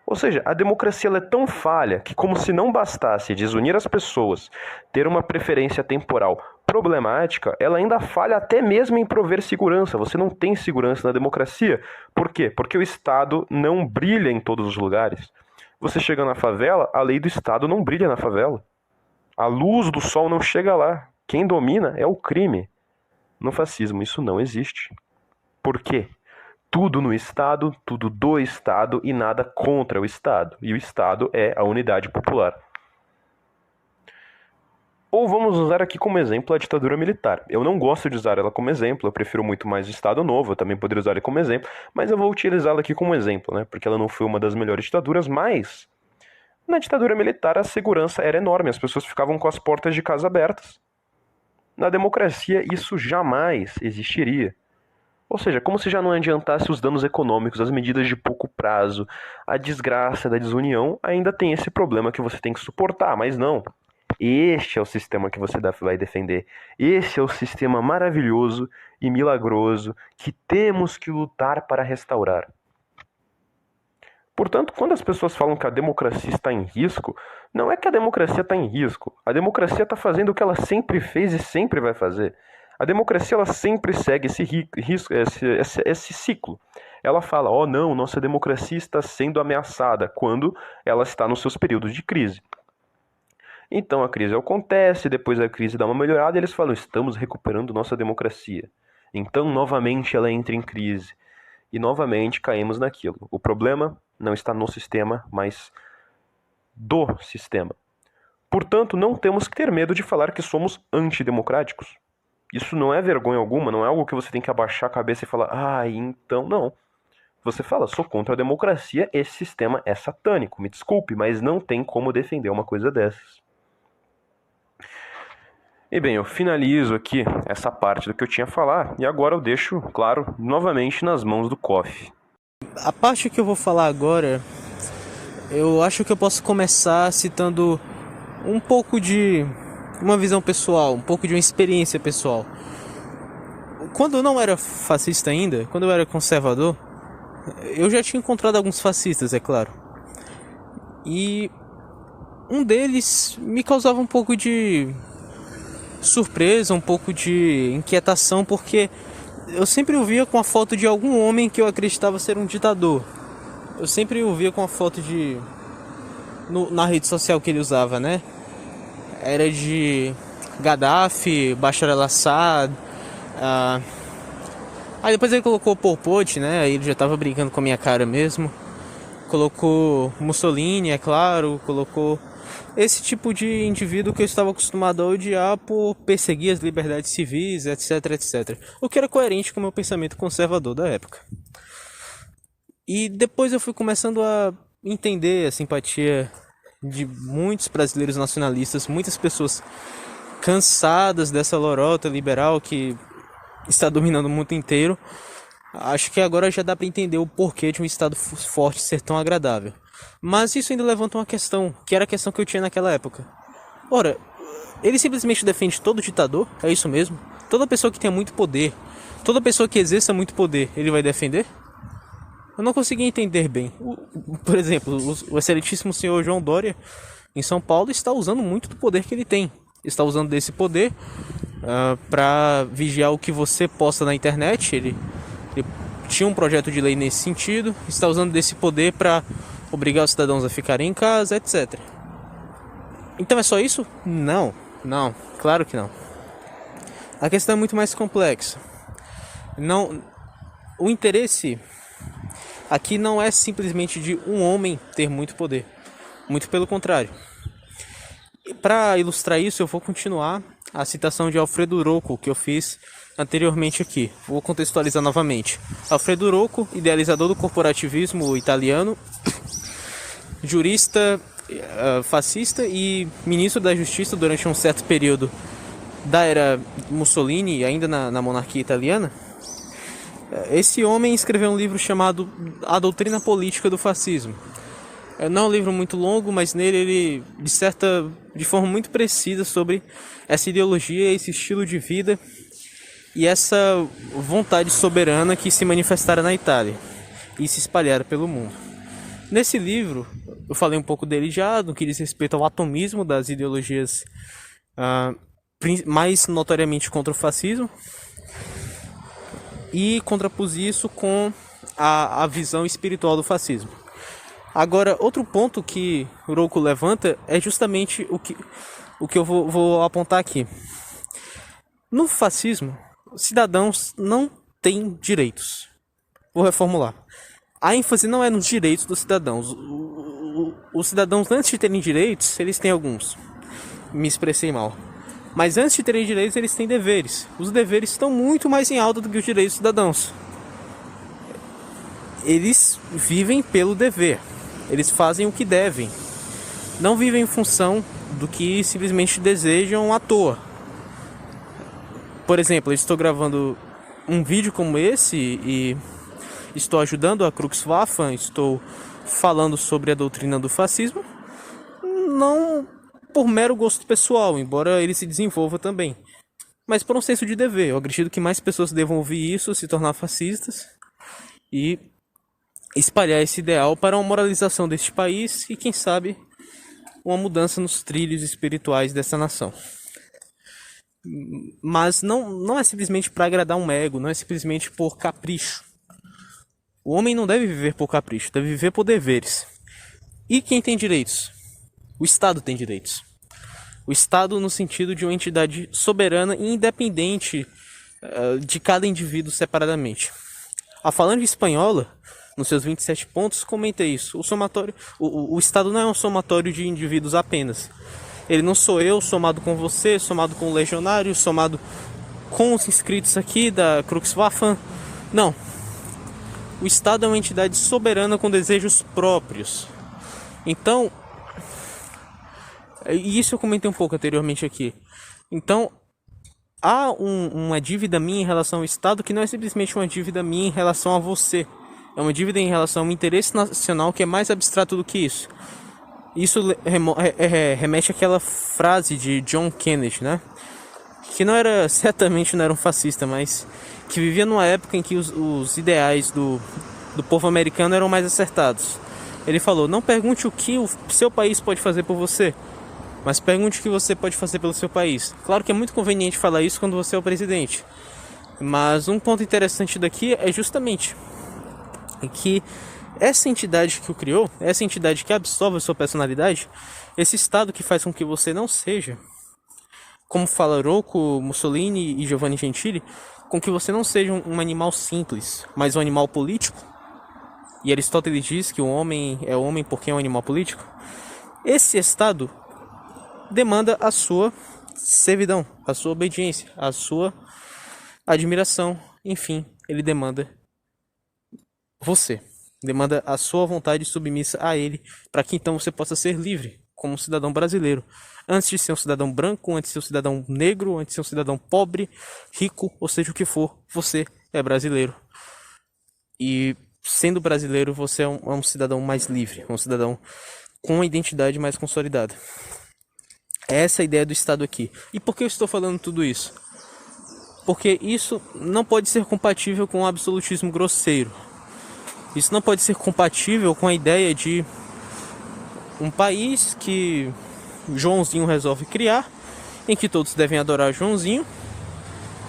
[SPEAKER 1] Ou seja, a democracia ela é tão falha que, como se não bastasse desunir as pessoas, ter uma preferência temporal problemática, ela ainda falha até mesmo em prover segurança. Você não tem segurança na democracia. Por quê? Porque o Estado não brilha em todos os lugares. Você chega na favela, a lei do Estado não brilha na favela. A luz do sol não chega lá. Quem domina é o crime. No fascismo isso não existe. Por quê? Tudo no Estado, tudo do Estado e nada contra o Estado. E o Estado é a unidade popular. Ou vamos usar aqui como exemplo a ditadura militar. Eu não gosto de usar ela como exemplo, eu prefiro muito mais o Estado Novo, eu também poderia usar ela como exemplo, mas eu vou utilizá-la aqui como exemplo, né? Porque ela não foi uma das melhores ditaduras, mas na ditadura militar a segurança era enorme, as pessoas ficavam com as portas de casa abertas. Na democracia isso jamais existiria. Ou seja, como se já não adiantasse os danos econômicos, as medidas de pouco prazo, a desgraça da desunião, ainda tem esse problema que você tem que suportar, mas não. Este é o sistema que você vai defender. Este é o sistema maravilhoso e milagroso que temos que lutar para restaurar. Portanto, quando as pessoas falam que a democracia está em risco, não é que a democracia está em risco. A democracia está fazendo o que ela sempre fez e sempre vai fazer. A democracia ela sempre segue esse ciclo. Ela fala, oh não, nossa democracia está sendo ameaçada, quando ela está nos seus períodos de crise. Então a crise acontece, depois a crise dá uma melhorada e eles falam, estamos recuperando nossa democracia. Então novamente ela entra em crise e novamente caímos naquilo. O problema não está no sistema, mas do sistema. Portanto, não temos que ter medo de falar que somos antidemocráticos. Isso não é vergonha alguma, não é algo que você tem que abaixar a cabeça e falar, então não. Você fala, sou contra a democracia, esse sistema é satânico, me desculpe, mas não tem como defender uma coisa dessas. E bem, eu finalizo aqui essa parte do que eu tinha a falar e agora eu deixo, claro, novamente nas mãos do Koff.
[SPEAKER 2] A parte que eu vou falar agora, eu acho que eu posso começar citando um pouco de uma visão pessoal, um pouco de uma experiência pessoal. Quando eu não era fascista ainda, quando eu era conservador, eu já tinha encontrado alguns fascistas, é claro. E um deles me causava um pouco de surpresa, um pouco de inquietação, porque eu sempre o via com a foto de algum homem que eu acreditava ser um ditador. Eu sempre o via com a foto na rede social que ele usava, né? Era de Gaddafi, Bashar al-Assad, Aí depois ele colocou o Pol Pot, né? Aí ele já tava brincando com a minha cara mesmo. Colocou Mussolini, é claro. Colocou esse tipo de indivíduo que eu estava acostumado a odiar por perseguir as liberdades civis, etc, etc. O que era coerente com o meu pensamento conservador da época. E depois eu fui começando a entender a simpatia de muitos brasileiros nacionalistas, muitas pessoas cansadas dessa lorota liberal que está dominando o mundo inteiro. Acho que agora já dá para entender o porquê de um Estado forte ser tão agradável. Mas isso ainda levanta uma questão, que era a questão que eu tinha naquela época. Ora, ele simplesmente defende todo ditador? É isso mesmo? Toda pessoa que tenha muito poder, toda pessoa que exerça muito poder, ele vai defender? Eu não consegui entender bem. Por exemplo, o excelentíssimo senhor João Dória, em São Paulo, está usando muito do poder que ele tem. Está usando desse poder para vigiar o que você posta na internet. Ele tinha um projeto de lei nesse sentido. Está usando desse poder para obrigar os cidadãos a ficarem em casa, etc. Então é só isso? Não, claro que não. A questão é muito mais complexa. O interesse aqui não é simplesmente de um homem ter muito poder. Muito pelo contrário. Para ilustrar isso, eu vou continuar a citação de Alfredo Rocco que eu fiz anteriormente aqui. Vou contextualizar novamente. Alfredo Rocco, idealizador do corporativismo italiano, jurista fascista e ministro da Justiça durante um certo período da era Mussolini, ainda na monarquia italiana. Esse homem escreveu um livro chamado A Doutrina Política do Fascismo. Não é um livro muito longo, mas nele ele disserta de forma muito precisa sobre essa ideologia, esse estilo de vida e essa vontade soberana que se manifestara na Itália e se espalhara pelo mundo. Nesse livro, eu falei um pouco dele já, no que diz respeito ao atomismo das ideologias mais notoriamente contra o fascismo, e contrapus isso com a visão espiritual do fascismo. Agora, outro ponto que o Rocco levanta é justamente o que eu vou apontar aqui. No fascismo, cidadãos não têm direitos. Vou reformular. A ênfase não é nos direitos dos cidadãos. Os cidadãos, antes de terem direitos, eles têm alguns. Me expressei mal. Mas antes de terem direitos, eles têm deveres. Os deveres estão muito mais em alta do que os direitos dos cidadãos. Eles vivem pelo dever. Eles fazem o que devem. Não vivem em função do que simplesmente desejam à toa. Por exemplo, eu estou gravando um vídeo como esse e estou ajudando a Krux-Waffen, estou falando sobre a doutrina do fascismo, não por mero gosto pessoal, embora ele se desenvolva também, mas por um senso de dever. Eu acredito que mais pessoas devam ouvir isso, se tornar fascistas e espalhar esse ideal para uma moralização deste país e, quem sabe, uma mudança nos trilhos espirituais dessa nação. Mas não é simplesmente para agradar um ego, não é simplesmente por capricho. O homem não deve viver por capricho, deve viver por deveres. E quem tem direitos? O Estado tem direitos. O Estado no sentido de uma entidade soberana e independente de cada indivíduo separadamente. A Falange Espanhola, nos seus 27 pontos, comenta isso. O Estado não é um somatório de indivíduos apenas. Ele não sou eu somado com você, somado com o legionário, somado com os inscritos aqui da Krux-Waffen. Não. O Estado é uma entidade soberana com desejos próprios. Então, e isso eu comentei um pouco anteriormente aqui. Então, há uma dívida minha em relação ao Estado que não é simplesmente uma dívida minha em relação a você. É uma dívida em relação a um interesse nacional que é mais abstrato do que isso. Isso remete àquela frase de John Kennedy, né? Que certamente não era um fascista, mas que vivia numa época em que os ideais do povo americano eram mais acertados. Ele falou: não pergunte o que o seu país pode fazer por você, mas pergunte o que você pode fazer pelo seu país. Claro que é muito conveniente falar isso quando você é o presidente, mas um ponto interessante daqui é justamente que essa entidade que o criou, essa entidade que absorve a sua personalidade, esse Estado que faz com que você não seja, como fala Rocco, Mussolini e Giovanni Gentili, com que você não seja um animal simples, mas um animal político, e Aristóteles diz que o homem é homem porque é um animal político, esse estado demanda a sua servidão, a sua obediência, a sua admiração, enfim, ele demanda você, demanda a sua vontade submissa a ele, para que então você possa ser livre como um cidadão brasileiro, antes de ser um cidadão branco, antes de ser um cidadão negro, antes de ser um cidadão pobre, rico, ou seja o que for, você é brasileiro. E sendo brasileiro, você é um cidadão mais livre, um cidadão com uma identidade mais consolidada. Essa é a ideia do Estado aqui. E por que eu estou falando tudo isso? Porque isso não pode ser compatível com o absolutismo grosseiro. Isso não pode ser compatível com a ideia de um país que Joãozinho resolve criar, em que todos devem adorar Joãozinho,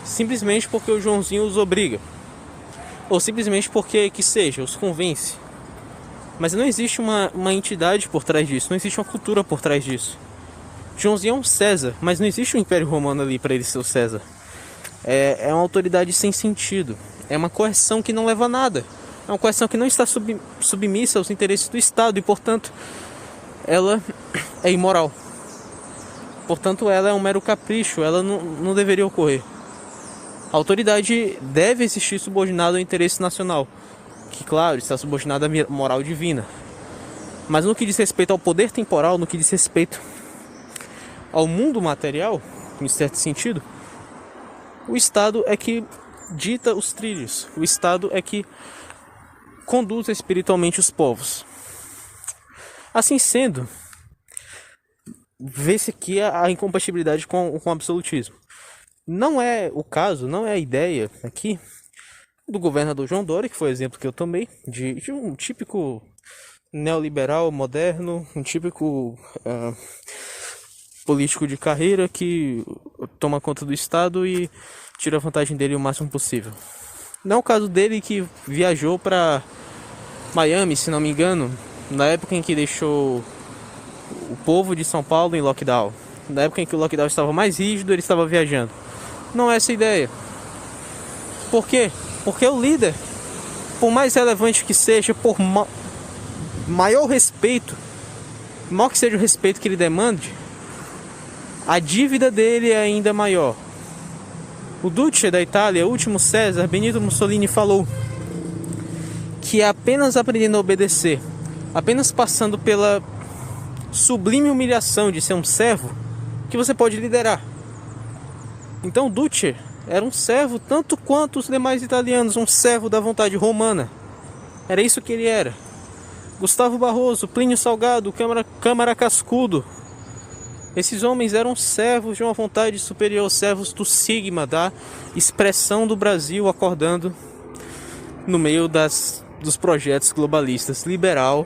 [SPEAKER 2] simplesmente porque o Joãozinho os obriga, ou simplesmente porque, que seja, os convence. Mas não existe uma entidade por trás disso, não existe uma cultura por trás disso. Joãozinho é um César, mas não existe um Império Romano ali para ele ser o César. É uma autoridade sem sentido, é uma coerção que não leva a nada, é uma coerção que não está submissa aos interesses do Estado e, portanto, ela é imoral. Portanto, ela é um mero capricho, ela não deveria ocorrer. A autoridade deve existir subordinada ao interesse nacional, que, claro, está subordinada à moral divina. Mas no que diz respeito ao poder temporal, no que diz respeito ao mundo material, em certo sentido, o Estado é que dita os trilhos, o Estado é que conduz espiritualmente os povos. Assim sendo, vê-se aqui a incompatibilidade com o absolutismo. Não é o caso, não é a ideia aqui do governador João Dória, que foi o exemplo que eu tomei, de um típico neoliberal moderno, um típico político de carreira que toma conta do Estado e tira a vantagem dele o máximo possível. Não é o caso dele, que viajou para Miami, se não me engano, na época em que deixou o povo de São Paulo em lockdown. Na época em que o lockdown estava mais rígido, ele estava viajando. Não é essa a ideia. Por quê? Porque o líder, por mais relevante que seja, por maior respeito, maior que seja o respeito que ele demande, a dívida dele é ainda maior. O Duce da Itália, o último César, Benito Mussolini, falou que é apenas aprendendo a obedecer, apenas passando pela sublime humilhação de ser um servo, que você pode liderar. Então Duce era um servo tanto quanto os demais italianos, um servo da vontade romana. Era isso que ele era. Gustavo Barroso, Plínio Salgado, Câmara Cascudo, esses homens eram servos de uma vontade superior, servos do sigma, da expressão do Brasil acordando no meio dos projetos globalistas, liberal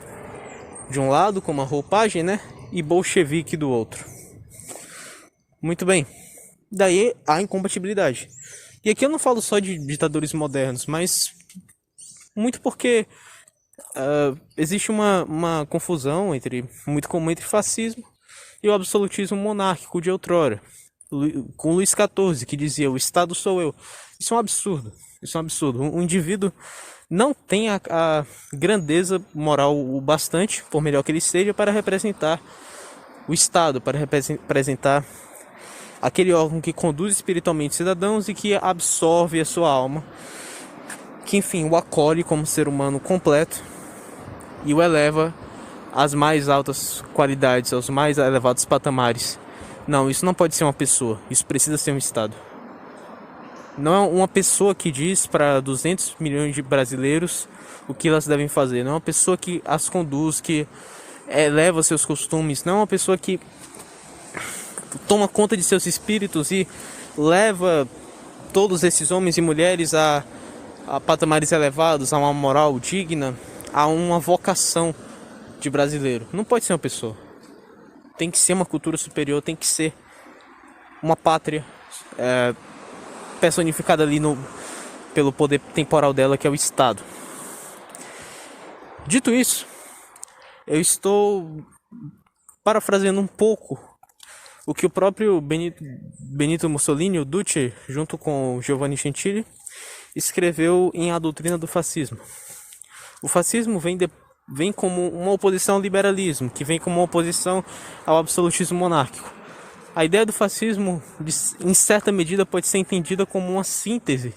[SPEAKER 2] de um lado, com uma roupagem, né, e bolchevique do outro. Muito bem, daí a incompatibilidade. E aqui eu não falo só de ditadores modernos, mas muito porque existe uma confusão muito comum entre fascismo e o absolutismo monárquico de outrora, com Luís XIV, que dizia: o Estado sou eu. Isso é um absurdo. Isso é um absurdo. Um indivíduo não tem a grandeza moral o bastante, por melhor que ele seja, para representar o Estado, para representar aquele órgão que conduz espiritualmente cidadãos e que absorve a sua alma, que enfim o acolhe como ser humano completo e o eleva às mais altas qualidades, aos mais elevados patamares. Não, isso não pode ser uma pessoa, isso precisa ser um Estado. Não é uma pessoa que diz para 200 milhões de brasileiros o que elas devem fazer. Não é uma pessoa que as conduz, que eleva seus costumes. Não é uma pessoa que toma conta de seus espíritos e leva todos esses homens e mulheres a patamares elevados, a uma moral digna, a uma vocação de brasileiro. Não pode ser uma pessoa. Tem que ser uma cultura superior, tem que ser uma pátria personificada ali pelo poder temporal dela, que é o Estado. Dito isso, eu estou parafraseando um pouco o que o próprio Benito Mussolini, o Duce, junto com Giovanni Gentili, escreveu em A Doutrina do Fascismo. O fascismo vem como uma oposição ao liberalismo, que vem como uma oposição ao absolutismo monárquico. A ideia do fascismo, em certa medida, pode ser entendida como uma síntese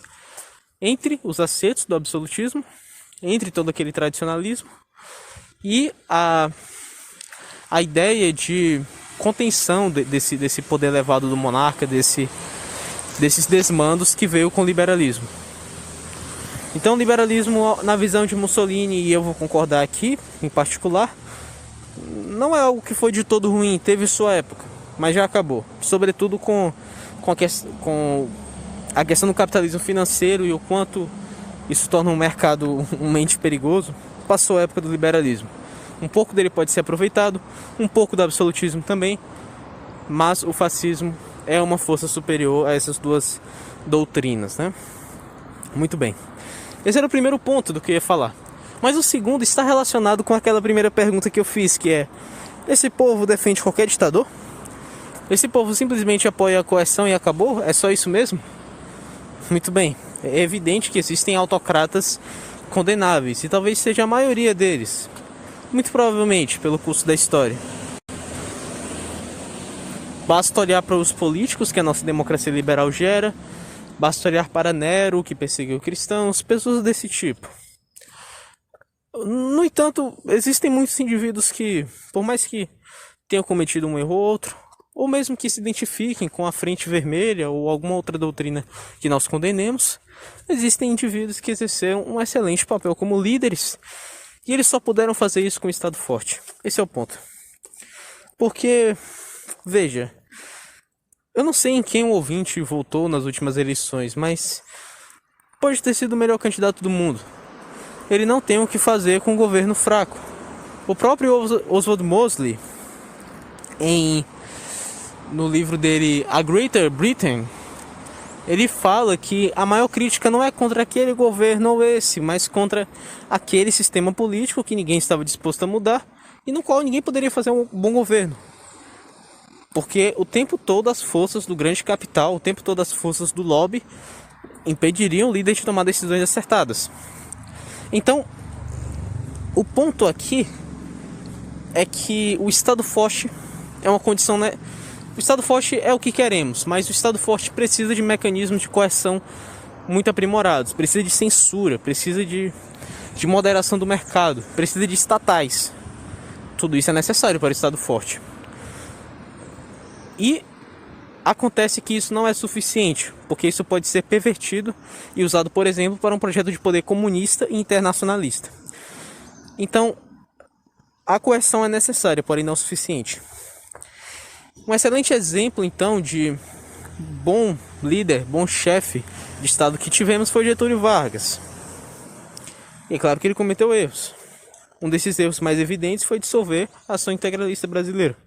[SPEAKER 2] entre os acertos do absolutismo, entre todo aquele tradicionalismo, e a ideia de contenção desse poder elevado do monarca, desses desmandos que veio com o liberalismo. Então o liberalismo, na visão de Mussolini, e eu vou concordar aqui, em particular, não é algo que foi de todo ruim, teve sua época, mas já acabou. Sobretudo com a questão do capitalismo financeiro e o quanto isso torna um mercado um mente perigoso, passou a época do liberalismo. Um pouco dele pode ser aproveitado, um pouco do absolutismo também, mas o fascismo é uma força superior a essas duas doutrinas, né? Muito bem. Esse era o primeiro ponto do que eu ia falar. Mas o segundo está relacionado com aquela primeira pergunta que eu fiz, que é: esse povo defende qualquer ditador? Esse povo simplesmente apoia a coerção e acabou? É só isso mesmo? Muito bem. É evidente que existem autocratas condenáveis, e talvez seja a maioria deles. Muito provavelmente, pelo curso da história. Basta olhar para os políticos que a nossa democracia liberal gera. Basta olhar para Nero, que perseguiu cristãos, pessoas desse tipo. No entanto, existem muitos indivíduos que, por mais que tenham cometido um erro ou outro, ou mesmo que se identifiquem com a Frente Vermelha ou alguma outra doutrina que nós condenemos, existem indivíduos que exerceram um excelente papel como líderes, e eles só puderam fazer isso com o Estado forte. Esse é o ponto. Porque, veja, eu não sei em quem o ouvinte votou nas últimas eleições, mas pode ter sido o melhor candidato do mundo. Ele não tem o que fazer com um governo fraco. O próprio Oswald Mosley, no livro dele A Greater Britain, ele fala que a maior crítica não é contra aquele governo ou esse, mas contra aquele sistema político que ninguém estava disposto a mudar e no qual ninguém poderia fazer um bom governo. Porque o tempo todo as forças do grande capital, o tempo todo as forças do lobby impediriam o líder de tomar decisões acertadas. Então, o ponto aqui é que o Estado forte é uma condição, né? O Estado forte é o que queremos, mas o Estado forte precisa de mecanismos de coerção muito aprimorados, precisa de censura, precisa de moderação do mercado, precisa de estatais. Tudo isso é necessário para o Estado forte. E acontece que isso não é suficiente, porque isso pode ser pervertido e usado, por exemplo, para um projeto de poder comunista e internacionalista. Então, a coerção é necessária, porém não suficiente. Um excelente exemplo, então, de bom líder, bom chefe de Estado que tivemos foi Getúlio Vargas. E é claro que ele cometeu erros. Um desses erros mais evidentes foi dissolver a Ação Integralista Brasileira.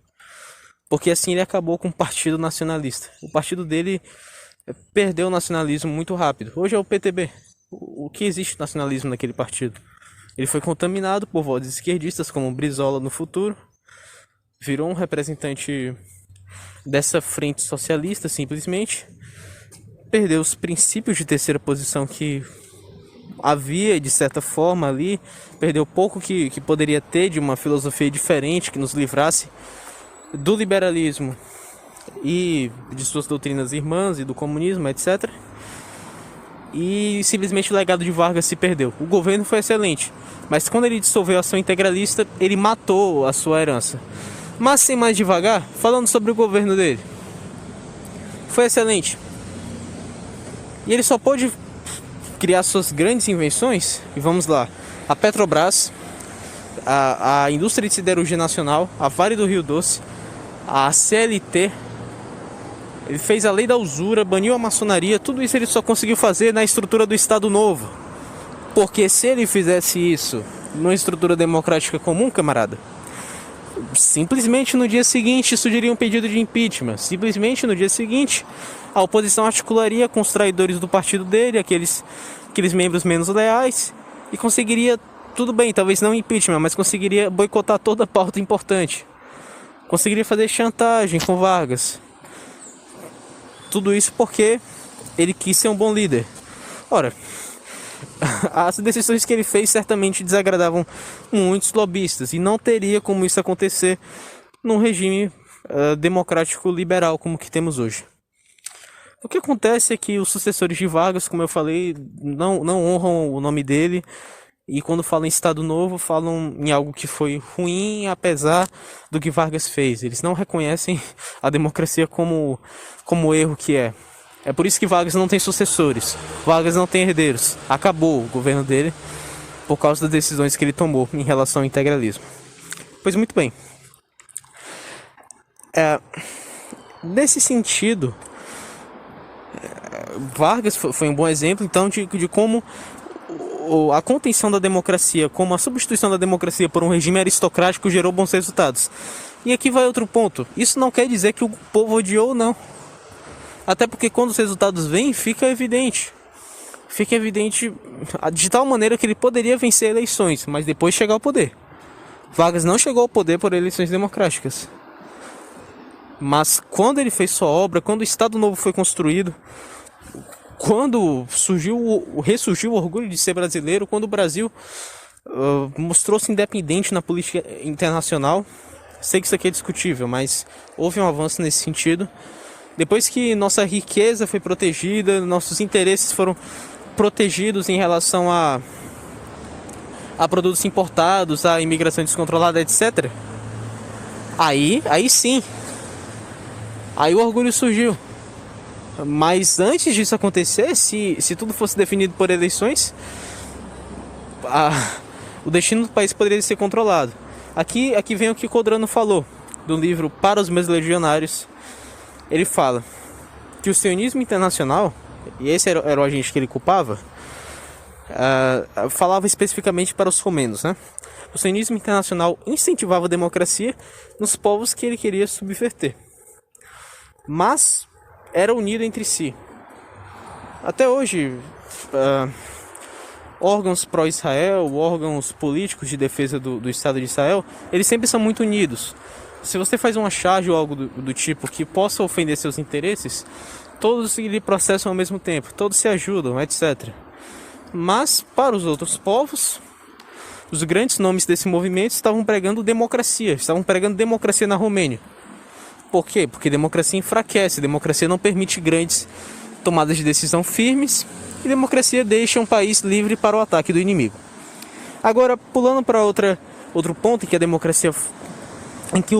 [SPEAKER 2] Porque assim ele acabou com o Partido Nacionalista. O partido dele perdeu o nacionalismo muito rápido. Hoje é o PTB. O que existe nacionalismo naquele partido? Ele foi contaminado por vozes esquerdistas como Brizola no futuro. Virou um representante dessa frente socialista simplesmente. Perdeu os princípios de terceira posição que havia de certa forma ali. Perdeu pouco que poderia ter de uma filosofia diferente que nos livrasse do liberalismo e de suas doutrinas irmãs e do comunismo, etc. E simplesmente o legado de Vargas se perdeu. O governo foi excelente, mas quando ele dissolveu a Ação Integralista, ele matou a sua herança. Mas sem mais devagar, falando sobre o governo dele, foi excelente. E ele só pôde criar suas grandes invenções, e vamos lá, a Petrobras, a indústria de siderurgia nacional, a Vale do Rio Doce, a CLT. Ele fez a lei da usura, baniu a maçonaria. Tudo isso ele só conseguiu fazer na estrutura do Estado Novo. Porque se ele fizesse isso numa estrutura democrática comum, camarada, simplesmente no dia seguinte surgiria um pedido de impeachment. Simplesmente no dia seguinte a oposição articularia com os traidores do partido dele, aqueles membros menos leais, e conseguiria, tudo bem, talvez não impeachment, mas conseguiria boicotar toda a pauta importante. conseguiria fazer chantagem com Vargas. Tudo isso porque ele quis ser um bom líder. Ora, as decisões que ele fez certamente desagradavam muitos lobistas, e não teria como isso acontecer num regime democrático liberal como que temos hoje. O que acontece é que os sucessores de Vargas, como eu falei, não honram o nome dele, e quando falam em Estado Novo, falam em algo que foi ruim, apesar do que Vargas fez. Eles não reconhecem a democracia como erro que é. É por isso que Vargas não tem sucessores. Vargas não tem herdeiros. Acabou o governo dele por causa das decisões que ele tomou em relação ao integralismo. Pois muito bem. Nesse sentido, Vargas foi um bom exemplo, então, de como a contenção da democracia, como a substituição da democracia por um regime aristocrático gerou bons resultados. E aqui vai outro ponto. Isso não quer dizer que o povo odiou ou não. Até porque quando os resultados vêm, fica evidente. Fica evidente de tal maneira que ele poderia vencer eleições, mas depois chegar ao poder. Vargas não chegou ao poder por eleições democráticas. Mas quando ele fez sua obra, quando o Estado Novo foi construído, quando ressurgiu o orgulho de ser brasileiro, quando o Brasil mostrou-se independente na política internacional, sei que isso aqui é discutível, mas houve um avanço nesse sentido. Depois que nossa riqueza foi protegida, nossos interesses foram protegidos em relação a produtos importados, a imigração descontrolada, etc. Aí sim, aí o orgulho surgiu. Mas antes disso acontecer, se tudo fosse definido por eleições, o destino do país poderia ser controlado. Aqui vem o que Codrano falou, do livro Para os Meus Legionários. Ele fala que o sionismo internacional, e esse era o agente que ele culpava, falava especificamente para os romenos, né? O sionismo internacional incentivava a democracia nos povos que ele queria subverter, mas era unido entre si. Até hoje, órgãos pró-Israel, órgãos políticos de defesa do Estado de Israel, eles sempre são muito unidos. Se você faz uma charge ou algo do tipo que possa ofender seus interesses, todos lhe processam ao mesmo tempo, todos se ajudam, etc. Mas, para os outros povos, os grandes nomes desse movimento estavam pregando democracia na Romênia. Por quê? Porque democracia enfraquece, democracia não permite grandes tomadas de decisão firmes, e democracia deixa um país livre para o ataque do inimigo. Agora, pulando para outro ponto em que a democracia, em que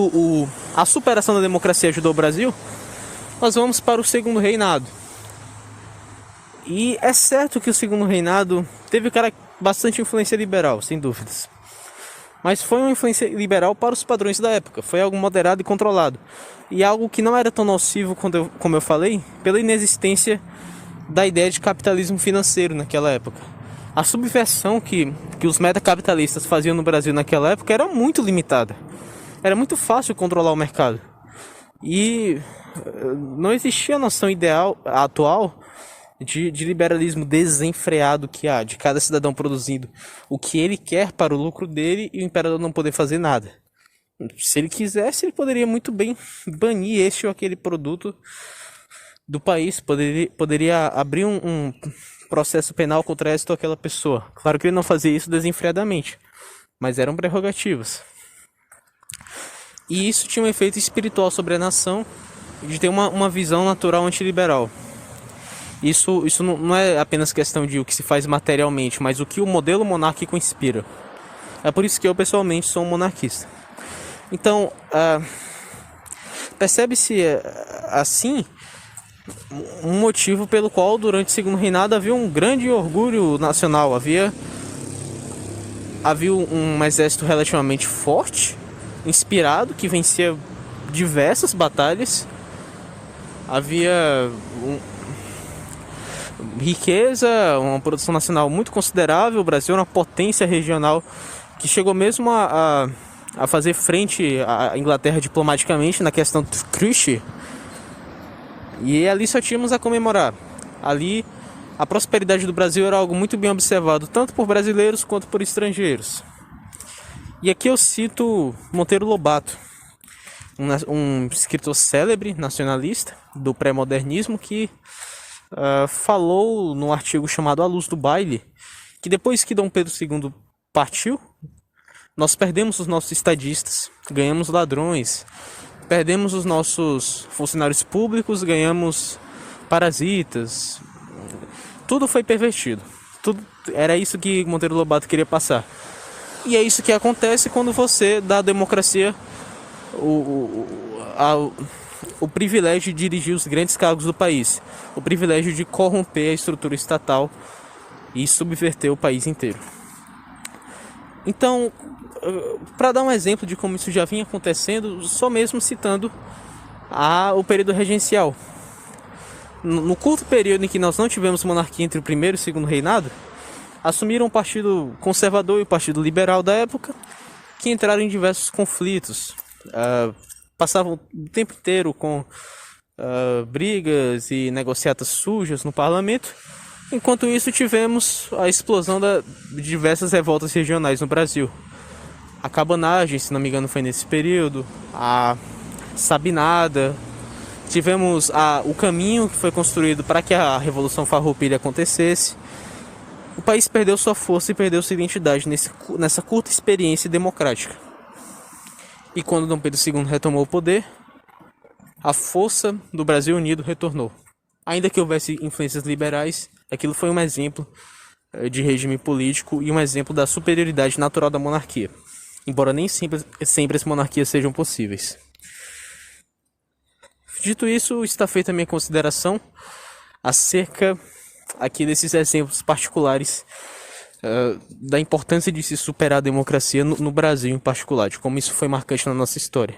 [SPEAKER 2] a superação da democracia ajudou o Brasil, nós vamos para o Segundo Reinado. E é certo que o Segundo Reinado teve bastante influência liberal, sem dúvidas. Mas foi uma influência liberal para os padrões da época. Foi algo moderado e controlado. E algo que não era tão nocivo, como eu falei, pela inexistência da ideia de capitalismo financeiro naquela época. A subversão que os metacapitalistas faziam no Brasil naquela época era muito limitada. Era muito fácil controlar o mercado. E não existia a noção ideal, atual, de liberalismo desenfreado que há, de cada cidadão produzindo o que ele quer para o lucro dele e o imperador não poder fazer nada. Se ele quisesse, ele poderia muito bem banir este ou aquele produto do país, poderia abrir um processo penal contra esta ou aquela pessoa. Claro que ele não fazia isso desenfreadamente, mas eram prerrogativas. E isso tinha um efeito espiritual sobre a nação, de ter uma visão natural antiliberal. Isso não é apenas questão de o que se faz materialmente, mas o que o modelo monárquico inspira. É por isso que eu, pessoalmente, sou um monarquista. Então, percebe-se assim um motivo pelo qual durante o Segundo Reinado havia um grande orgulho nacional. Havia um exército relativamente forte, inspirado, que vencia diversas batalhas. Havia riqueza, uma produção nacional muito considerável. O Brasil era uma potência regional que chegou mesmo a fazer frente à Inglaterra diplomaticamente na questão do Crush. E ali só tínhamos a comemorar. Ali a prosperidade do Brasil era algo muito bem observado, tanto por brasileiros quanto por estrangeiros. E aqui eu cito Monteiro Lobato, um escritor célebre nacionalista do pré-modernismo que falou num artigo chamado A Luz do Baile que depois que Dom Pedro II partiu, nós perdemos os nossos estadistas, ganhamos ladrões, perdemos os nossos funcionários públicos, ganhamos parasitas. Tudo foi pervertido. Era isso que Monteiro Lobato queria passar. E é isso que acontece quando você dá à democracia o privilégio de dirigir os grandes cargos do país, o privilégio de corromper a estrutura estatal e subverter o país inteiro. Então, para dar um exemplo de como isso já vinha acontecendo, só mesmo citando o período regencial. No curto período em que nós não tivemos monarquia entre o primeiro e o segundo reinado, assumiram o Partido Conservador e o Partido Liberal da época, que entraram em diversos conflitos. Passavam o tempo inteiro com brigas e negociatas sujas no parlamento. Enquanto isso, tivemos a explosão de diversas revoltas regionais no Brasil. A cabanagem, se não me engano, foi nesse período. A sabinada. Tivemos o caminho que foi construído para que a Revolução Farroupilha acontecesse. O país perdeu sua força e perdeu sua identidade nessa curta experiência democrática. E quando Dom Pedro II retomou o poder, a força do Brasil unido retornou. Ainda que houvesse influências liberais, aquilo foi um exemplo de regime político e um exemplo da superioridade natural da monarquia, embora nem sempre as monarquias sejam possíveis. Dito isso, está feita a minha consideração acerca aqui desses exemplos particulares da importância de se superar a democracia no Brasil em particular, de como isso foi marcante na nossa história.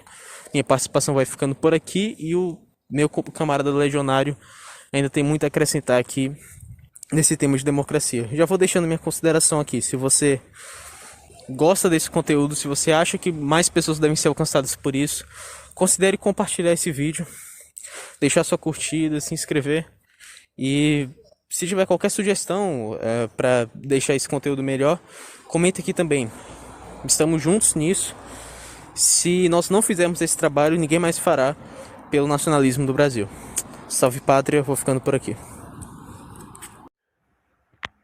[SPEAKER 2] Minha participação vai ficando por aqui e o meu camarada legionário ainda tem muito a acrescentar aqui nesse tema de democracia. Já vou deixando minha consideração aqui. Se você gosta desse conteúdo, se você acha que mais pessoas devem ser alcançadas por isso, considere compartilhar esse vídeo, deixar sua curtida, se inscrever e se tiver qualquer sugestão para deixar esse conteúdo melhor, comenta aqui também. Estamos juntos nisso. Se nós não fizermos esse trabalho, ninguém mais fará pelo nacionalismo do Brasil. Salve pátria, vou ficando por aqui.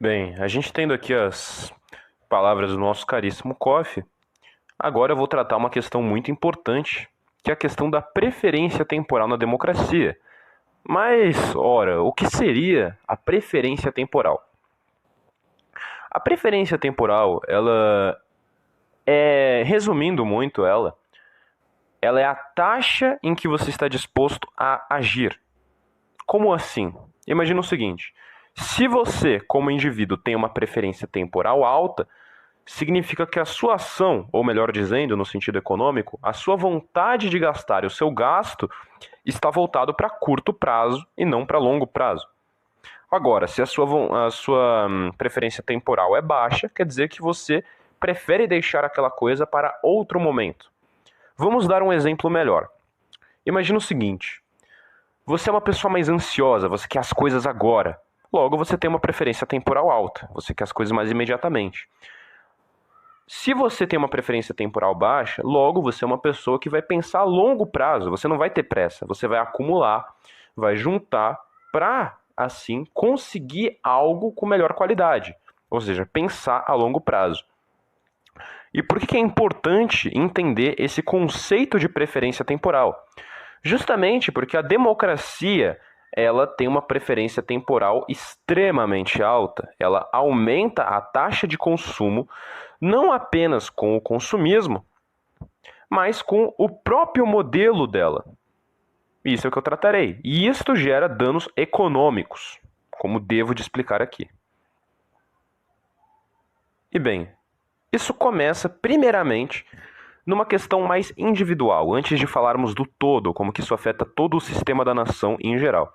[SPEAKER 1] Bem, a gente tendo aqui as palavras do nosso caríssimo Kofi, agora eu vou tratar uma questão muito importante, que é a questão da preferência temporal na democracia. Mas, ora, o que seria a preferência temporal? A preferência temporal, resumindo muito ela é a taxa em que você está disposto a agir. Como assim? Imagina o seguinte, se você, como indivíduo, tem uma preferência temporal alta, significa que a sua ação, ou melhor dizendo, no sentido econômico, a sua vontade de gastar e o seu gasto está voltado para curto prazo e não para longo prazo. Agora, se a sua preferência temporal é baixa, quer dizer que você prefere deixar aquela coisa para outro momento. Vamos dar um exemplo melhor. Imagina o seguinte, você é uma pessoa mais ansiosa, você quer as coisas agora. Logo, você tem uma preferência temporal alta, você quer as coisas mais imediatamente. Se você tem uma preferência temporal baixa, logo você é uma pessoa que vai pensar a longo prazo, você não vai ter pressa, você vai acumular, vai juntar para, assim, conseguir algo com melhor qualidade, ou seja, pensar a longo prazo. E por que é importante entender esse conceito de preferência temporal? Justamente porque a democracia ela tem uma preferência temporal extremamente alta. Ela aumenta a taxa de consumo, não apenas com o consumismo, mas com o próprio modelo dela. Isso é o que eu tratarei. E isto gera danos econômicos, como devo de explicar aqui. E bem, isso começa primeiramente numa questão mais individual, antes de falarmos do todo, como que isso afeta todo o sistema da nação em geral.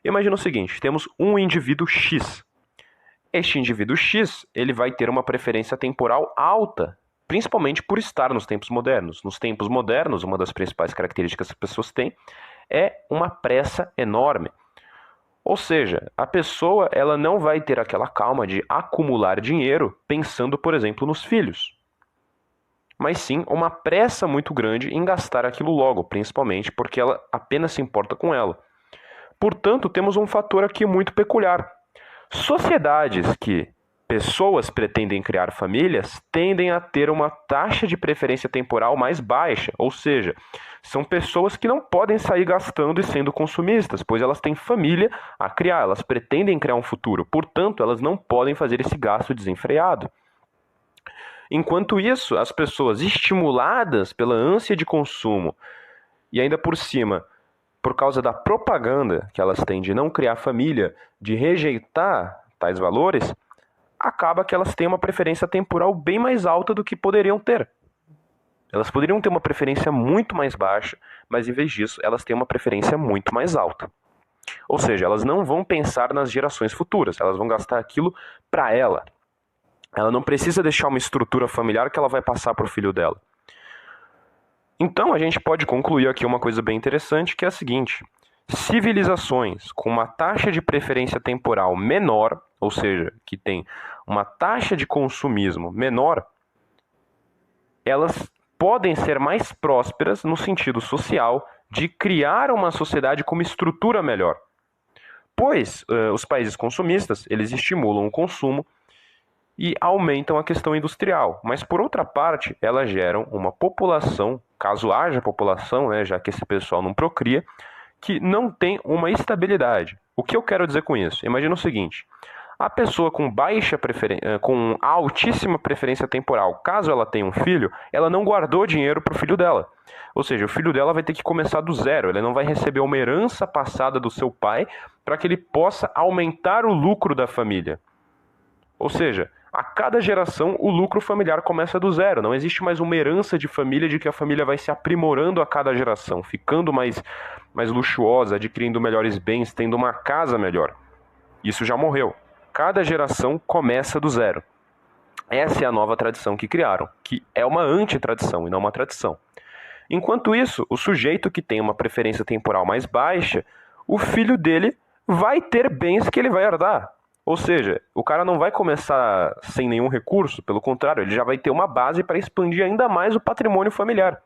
[SPEAKER 1] Imagina o seguinte, temos um indivíduo X. Este indivíduo X, ele vai ter uma preferência temporal alta, principalmente por estar nos tempos modernos. Nos tempos modernos, uma das principais características que as pessoas têm é uma pressa enorme. Ou seja, a pessoa ela não vai ter aquela calma de acumular dinheiro pensando, por exemplo, nos filhos. mas sim uma pressa muito grande em gastar aquilo logo, principalmente porque ela apenas se importa com ela. Portanto, temos um fator aqui muito peculiar. Sociedades que pessoas pretendem criar famílias tendem a ter uma taxa de preferência temporal mais baixa, ou seja, são pessoas que não podem sair gastando e sendo consumistas, pois elas têm família a criar, elas pretendem criar um futuro, portanto, elas não podem fazer esse gasto desenfreado. Enquanto isso, as pessoas estimuladas pela ânsia de consumo e ainda por cima, por causa da propaganda que elas têm de não criar família, de rejeitar tais valores, acaba que elas têm uma preferência temporal bem mais alta do que poderiam ter. Elas poderiam ter uma preferência muito mais baixa, mas em vez disso, elas têm uma preferência muito mais alta. Ou seja, elas não vão pensar nas gerações futuras, elas vão gastar aquilo para ela. Ela não precisa deixar uma estrutura familiar que ela vai passar para o filho dela. Então, a gente pode concluir aqui uma coisa bem interessante, que é a seguinte: civilizações com uma taxa de preferência temporal menor, ou seja, que tem uma taxa de consumismo menor, elas podem ser mais prósperas no sentido social de criar uma sociedade com uma estrutura melhor. Pois os países consumistas, eles estimulam o consumo e aumentam a questão industrial. Mas, por outra parte, elas geram uma população, caso haja população, né, já que esse pessoal não procria, que não tem uma estabilidade. O que eu quero dizer com isso? Imagina o seguinte: a pessoa com com altíssima preferência temporal, caso ela tenha um filho, ela não guardou dinheiro para o filho dela. Ou seja, o filho dela vai ter que começar do zero, ele não vai receber uma herança passada do seu pai para que ele possa aumentar o lucro da família. Ou seja, a cada geração o lucro familiar começa do zero. Não existe mais uma herança de família de que a família vai se aprimorando a cada geração, ficando mais luxuosa, adquirindo melhores bens, tendo uma casa melhor. Isso já morreu. Cada geração começa do zero. Essa é a nova tradição que criaram, que é uma antitradição e não uma tradição. Enquanto isso, o sujeito que tem uma preferência temporal mais baixa, o filho dele vai ter bens que ele vai herdar. Ou seja, o cara não vai começar sem nenhum recurso, pelo contrário, ele já vai ter uma base para expandir ainda mais o patrimônio familiar.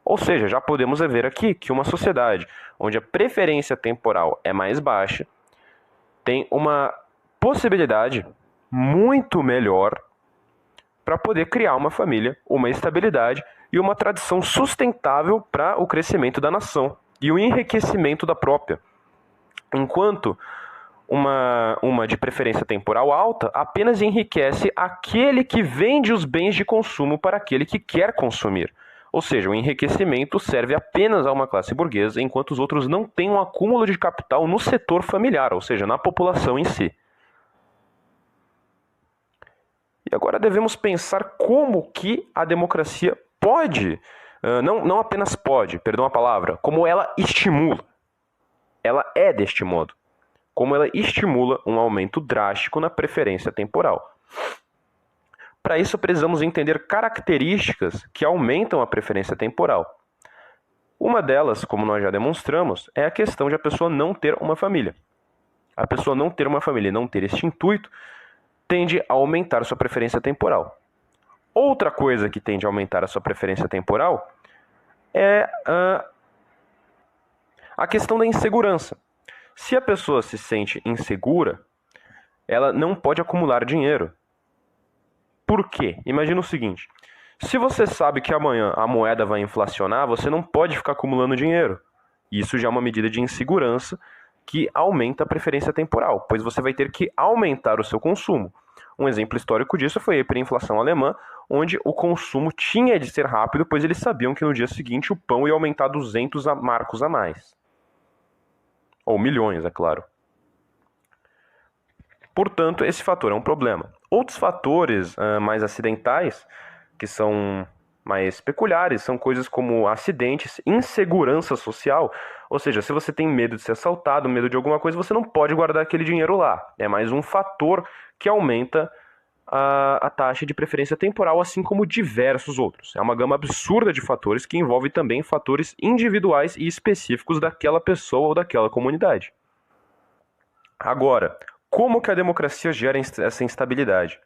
[SPEAKER 1] Ou seja, já podemos ver aqui que uma sociedade onde a preferência temporal é mais baixa tem uma possibilidade muito melhor para poder criar uma família, uma estabilidade e uma tradição sustentável para o crescimento da nação e o enriquecimento da própria. Enquanto uma de preferência temporal alta apenas enriquece aquele que vende os bens de consumo para aquele que quer consumir. Ou seja, o enriquecimento serve apenas a uma classe burguesa, enquanto os outros não têm um acúmulo de capital no setor familiar, ou seja, na população em si. E agora devemos pensar como que a democracia pode, não apenas pode, perdão a palavra, como ela estimula. Ela é deste modo. Como ela estimula um aumento drástico na preferência temporal. Para isso, precisamos entender características que aumentam a preferência temporal. Uma delas, como nós já demonstramos, é a questão de a pessoa não ter uma família. A pessoa não ter uma família e não ter este intuito tende a aumentar sua preferência temporal. Outra coisa que tende a aumentar a sua preferência temporal é a questão da insegurança. Se a pessoa se sente insegura, ela não pode acumular dinheiro. Por quê? Imagina o seguinte: se você sabe que amanhã a moeda vai inflacionar, você não pode ficar acumulando dinheiro. Isso já é uma medida de insegurança que aumenta a preferência temporal, pois você vai ter que aumentar o seu consumo. Um exemplo histórico disso foi a hiperinflação alemã, onde o consumo tinha de ser rápido, pois eles sabiam que no dia seguinte o pão ia aumentar 200 marcos a mais. Ou milhões, é claro. Portanto, esse fator é um problema. Outros fatores mais acidentais, que são mais peculiares, são coisas como acidentes, insegurança social. Ou seja, se você tem medo de ser assaltado, medo de alguma coisa, você não pode guardar aquele dinheiro lá. É mais um fator que aumenta a taxa de preferência temporal, assim como diversos outros. É uma gama absurda de fatores que envolve também fatores individuais e específicos daquela pessoa ou daquela comunidade. Agora, como que a democracia gera essa instabilidade?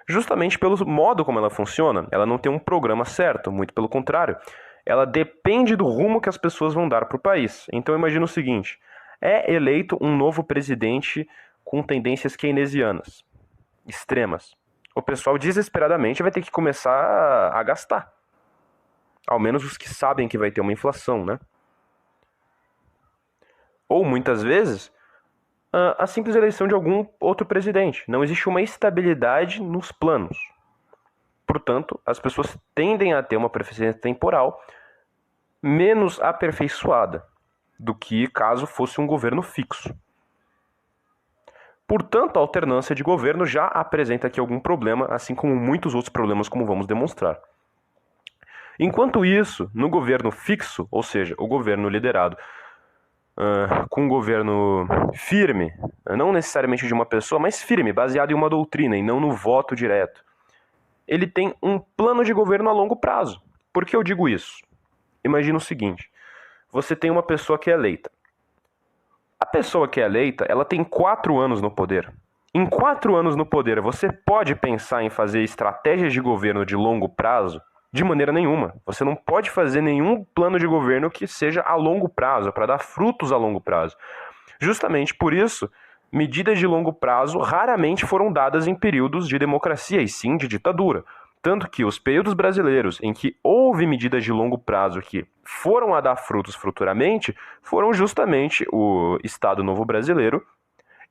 [SPEAKER 1] justamente pelo modo como ela funciona. Ela não tem um programa certo, muito pelo contrário. Ela depende do rumo que as pessoas vão dar para o país. Então imagina o seguinte, é eleito um novo presidente com tendências keynesianas, extremas. O pessoal desesperadamente vai ter que começar a gastar. Ao menos os que sabem que vai ter uma inflação, né? Ou muitas vezes, a simples eleição de algum outro presidente. Não existe uma estabilidade nos planos. Portanto, as pessoas tendem a ter uma preferência temporal menos aperfeiçoada do que caso fosse um governo fixo. Portanto, a alternância de governo já apresenta aqui algum problema, assim como muitos outros problemas, como vamos demonstrar. Enquanto isso, no governo fixo, ou seja, o governo liderado com um governo firme, não necessariamente de uma pessoa, mas firme, baseado em uma doutrina e não no voto direto, ele tem um plano de governo a longo prazo. Por que eu digo isso? Imagina o seguinte, você tem uma pessoa que é eleita. A pessoa que é eleita, ela tem 4 anos no poder. Em 4 anos no poder, você pode pensar em fazer estratégias de governo de longo prazo? De maneira nenhuma. Você não pode fazer nenhum plano de governo que seja a longo prazo, para dar frutos a longo prazo. Justamente por isso, medidas de longo prazo raramente foram dadas em períodos de democracia, e sim de ditadura. Tanto que os períodos brasileiros em que houve medidas de longo prazo que foram a dar frutos futuramente, foram justamente o Estado Novo Brasileiro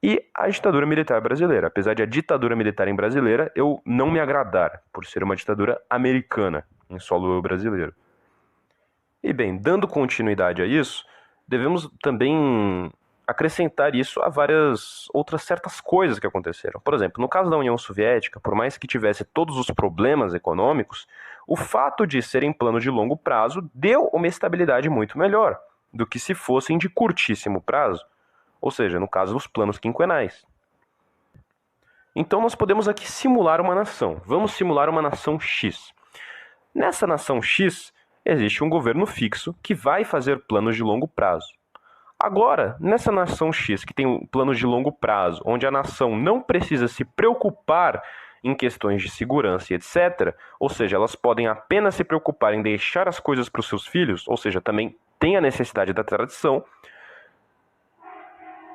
[SPEAKER 1] e a ditadura militar brasileira. Apesar de a ditadura militar em brasileira eu não me agradar, por ser uma ditadura americana em solo brasileiro. E bem, dando continuidade a isso, devemos também acrescentar isso a várias outras certas coisas que aconteceram. Por exemplo, no caso da União Soviética, por mais que tivesse todos os problemas econômicos, o fato de serem planos de longo prazo deu uma estabilidade muito melhor do que se fossem de curtíssimo prazo, ou seja, no caso dos planos quinquenais. Então nós podemos aqui simular uma nação. Vamos simular uma nação X. Nessa nação X, existe um governo fixo que vai fazer planos de longo prazo. Agora, nessa nação X, que tem planos de longo prazo, onde a nação não precisa se preocupar em questões de segurança e etc., ou seja, elas podem apenas se preocupar em deixar as coisas para os seus filhos, ou seja, também tem a necessidade da tradição,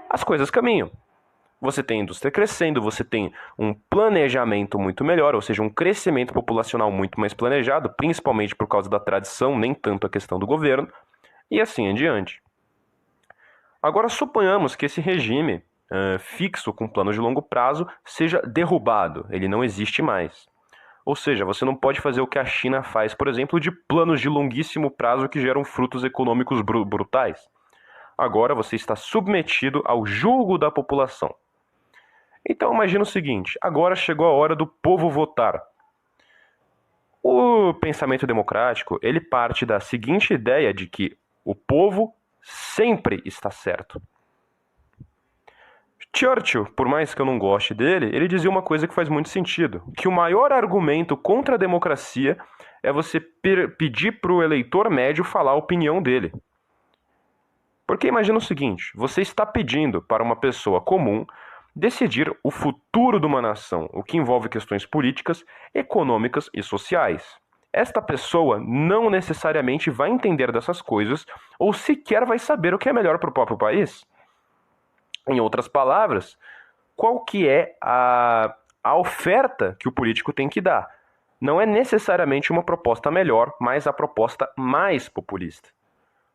[SPEAKER 1] as coisas caminham. Você tem a indústria crescendo, você tem um planejamento muito melhor, ou seja, um crescimento populacional muito mais planejado, principalmente por causa da tradição, nem tanto a questão do governo, e assim em diante. Agora, suponhamos que esse regime fixo, com plano de longo prazo, seja derrubado, ele não existe mais. Ou seja, você não pode fazer o que a China faz, por exemplo, de planos de longuíssimo prazo que geram frutos econômicos brutais. Agora você está submetido ao julgo da população. Então imagina o seguinte, agora chegou a hora do povo votar. O pensamento democrático, ele parte da seguinte ideia de que o povo sempre está certo. Churchill, por mais que eu não goste dele, ele dizia uma coisa que faz muito sentido, que o maior argumento contra a democracia é você pedir para o eleitor médio falar a opinião dele. Porque imagina o seguinte, você está pedindo para uma pessoa comum decidir o futuro de uma nação, o que envolve questões políticas, econômicas e sociais. Esta pessoa não necessariamente vai entender dessas coisas ou sequer vai saber o que é melhor para o próprio país. Em outras palavras, qual que é a oferta que o político tem que dar? Não é necessariamente uma proposta melhor, mas a proposta mais populista.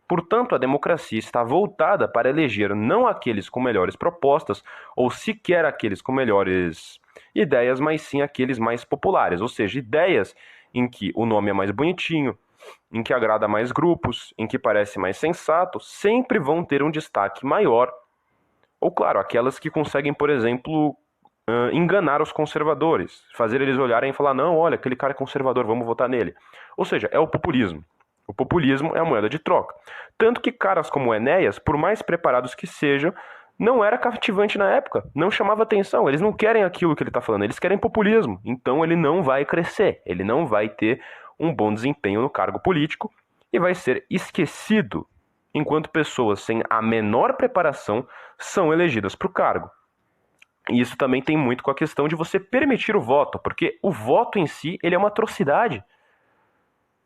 [SPEAKER 1] Portanto, a democracia está voltada para eleger não aqueles com melhores propostas ou sequer aqueles com melhores ideias, mas sim aqueles mais populares, ou seja, ideias em que o nome é mais bonitinho, em que agrada mais grupos, em que parece mais sensato, sempre vão ter um destaque maior. Ou, claro, aquelas que conseguem, por exemplo, enganar os conservadores, fazer eles olharem e falar, não, olha, aquele cara é conservador, vamos votar nele. Ou seja, é o populismo. O populismo é a moeda de troca. Tanto que caras como Enéas, por mais preparados que sejam, não era cativante na época, não chamava atenção. Eles não querem aquilo que ele está falando, eles querem populismo. Então ele não vai crescer, ele não vai ter um bom desempenho no cargo político e vai ser esquecido, enquanto pessoas sem a menor preparação são elegidas para o cargo. E isso também tem muito com a questão de você permitir o voto, porque o voto em si, ele é uma atrocidade.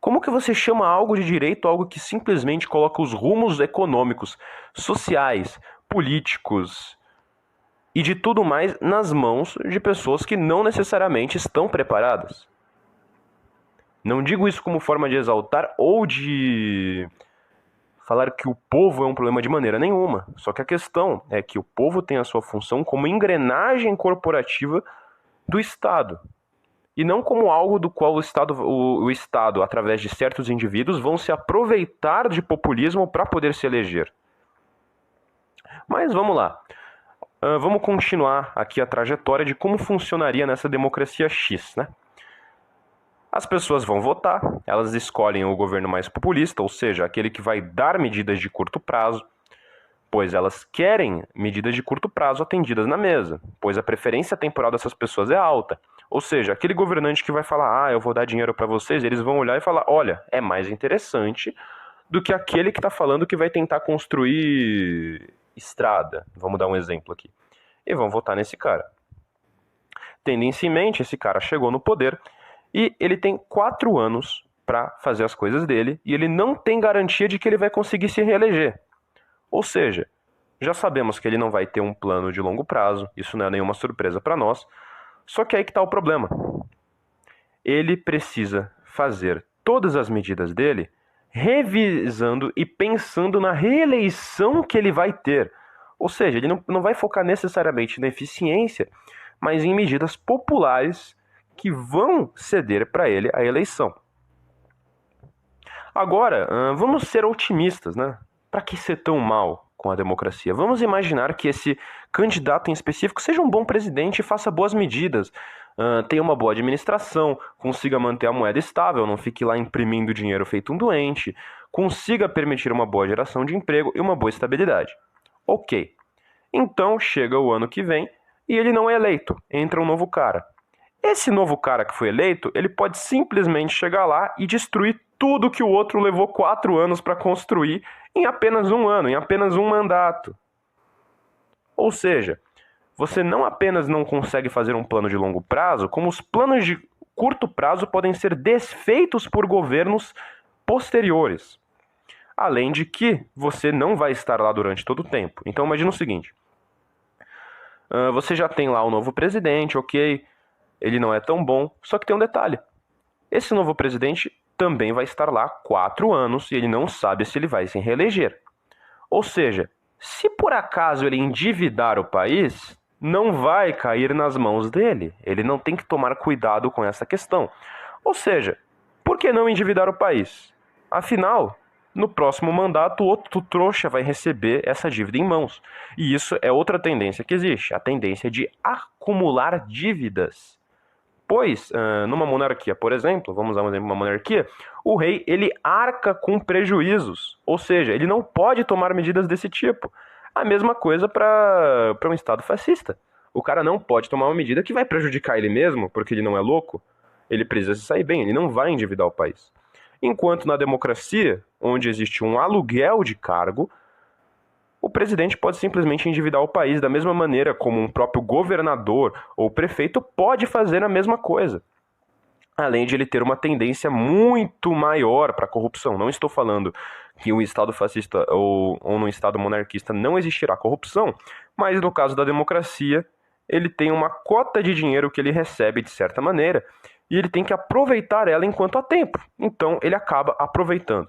[SPEAKER 1] Como que você chama algo de direito, algo que simplesmente coloca os rumos econômicos, sociais, políticos e de tudo mais nas mãos de pessoas que não necessariamente estão preparadas? Não digo isso como forma de exaltar ou de falar que o povo é um problema de maneira nenhuma. Só que a questão é que o povo tem a sua função como engrenagem corporativa do Estado. E não como algo do qual o Estado, através de certos indivíduos, vão se aproveitar de populismo para poder se eleger. Mas vamos lá. Vamos continuar aqui a trajetória de como funcionaria nessa democracia X, né? As pessoas vão votar, elas escolhem o governo mais populista, ou seja, aquele que vai dar medidas de curto prazo, pois elas querem medidas de curto prazo atendidas na mesa, pois a preferência temporal dessas pessoas é alta. Ou seja, aquele governante que vai falar, eu vou dar dinheiro para vocês, eles vão olhar e falar, olha, é mais interessante do que aquele que está falando que vai tentar construir estrada. Vamos dar um exemplo aqui. E vão votar nesse cara. Tendo isso em mente, esse cara chegou no poder e ele tem 4 anos para fazer as coisas dele e ele não tem garantia de que ele vai conseguir se reeleger. Ou seja, já sabemos que ele não vai ter um plano de longo prazo, isso não é nenhuma surpresa para nós, só que aí que está o problema. Ele precisa fazer todas as medidas dele revisando e pensando na reeleição que ele vai ter. Ou seja, ele não vai focar necessariamente na eficiência, mas em medidas populares que vão ceder para ele a eleição. Agora, vamos ser otimistas, né? Para que ser tão mal com a democracia? Vamos imaginar que esse candidato em específico seja um bom presidente e faça boas medidas, tenha uma boa administração, consiga manter a moeda estável, não fique lá imprimindo dinheiro feito um doente, consiga permitir uma boa geração de emprego e uma boa estabilidade. Ok. Então chega o ano que vem e ele não é eleito, entra um novo cara. Esse novo cara que foi eleito, ele pode simplesmente chegar lá e destruir tudo que o outro levou 4 anos para construir em apenas um ano, em apenas um mandato. Ou seja, você não apenas não consegue fazer um plano de longo prazo, como os planos de curto prazo podem ser desfeitos por governos posteriores. Além de que você não vai estar lá durante todo o tempo. Então imagina o seguinte, você já tem lá o novo presidente, ok, ele não é tão bom, só que tem um detalhe. Esse novo presidente também vai estar lá 4 anos e ele não sabe se ele vai se reeleger. Ou seja, se por acaso ele endividar o país, não vai cair nas mãos dele. Ele não tem que tomar cuidado com essa questão. Ou seja, por que não endividar o país? Afinal, no próximo mandato, outro trouxa vai receber essa dívida em mãos. E isso é outra tendência que existe, a tendência de acumular dívidas. Pois, numa monarquia, por exemplo, vamos dar um exemplo de uma monarquia, o rei, ele arca com prejuízos, ou seja, ele não pode tomar medidas desse tipo. A mesma coisa para um Estado fascista. O cara não pode tomar uma medida que vai prejudicar ele mesmo, porque ele não é louco. Ele precisa se sair bem, ele não vai endividar o país. Enquanto na democracia, onde existe um aluguel de cargo, o presidente pode simplesmente endividar o país da mesma maneira como um próprio governador ou prefeito pode fazer a mesma coisa. Além de ele ter uma tendência muito maior para a corrupção. Não estou falando que um Estado fascista ou num Estado monarquista não existirá corrupção, mas no caso da democracia, ele tem uma cota de dinheiro que ele recebe de certa maneira e ele tem que aproveitar ela enquanto há tempo. Então ele acaba aproveitando.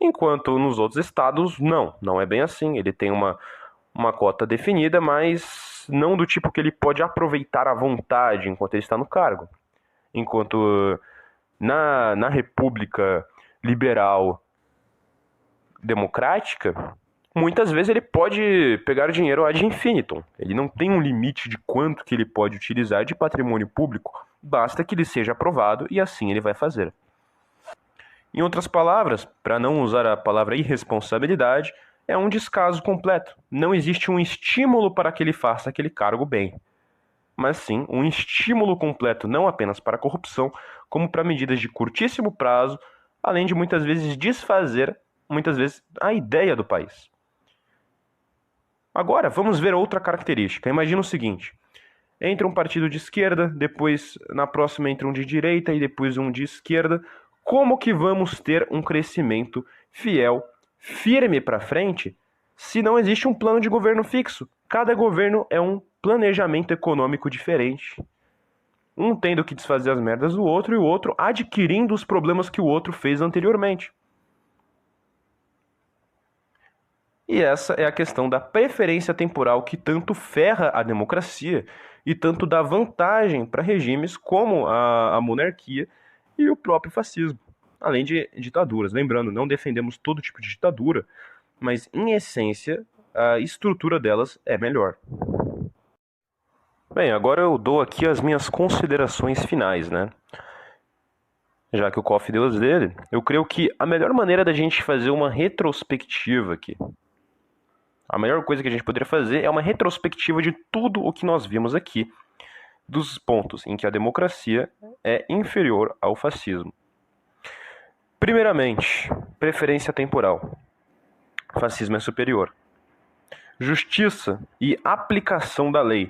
[SPEAKER 1] Enquanto nos outros estados, não é bem assim. Ele tem uma cota definida, mas não do tipo que ele pode aproveitar à vontade enquanto ele está no cargo. Enquanto na República Liberal Democrática, muitas vezes ele pode pegar dinheiro ad infinitum. Ele não tem um limite de quanto que ele pode utilizar de patrimônio público, basta que ele seja aprovado e assim ele vai fazer. Em outras palavras, para não usar a palavra irresponsabilidade, é um descaso completo. Não existe um estímulo para que ele faça aquele cargo bem. Mas sim um estímulo completo não apenas para a corrupção, como para medidas de curtíssimo prazo, além de muitas vezes desfazer, a ideia do país. Agora, vamos ver outra característica. Imagina o seguinte, Entra um partido de esquerda, depois na próxima entra um de direita e depois um de esquerda. Como que vamos ter um crescimento fiel, firme para frente, se não existe um plano de governo fixo? Cada governo é um planejamento econômico diferente. Um tendo que desfazer as merdas do outro e o outro adquirindo os problemas que o outro fez anteriormente. E essa é a questão da preferência temporal que tanto ferra a democracia e tanto dá vantagem para regimes como a monarquia e o próprio fascismo, além de ditaduras. Lembrando, não defendemos todo tipo de ditadura, mas em essência a estrutura delas é melhor. Bem, agora eu dou aqui as minhas considerações finais, né? Já que o Koff deu as dele, eu creio que a melhor maneira da gente fazer uma retrospectiva aqui, a melhor coisa que a gente poderia fazer é uma retrospectiva de tudo o que nós vimos aqui, dos pontos em que a democracia é inferior ao fascismo. Primeiramente, preferência temporal. Fascismo é superior. Justiça e aplicação da lei.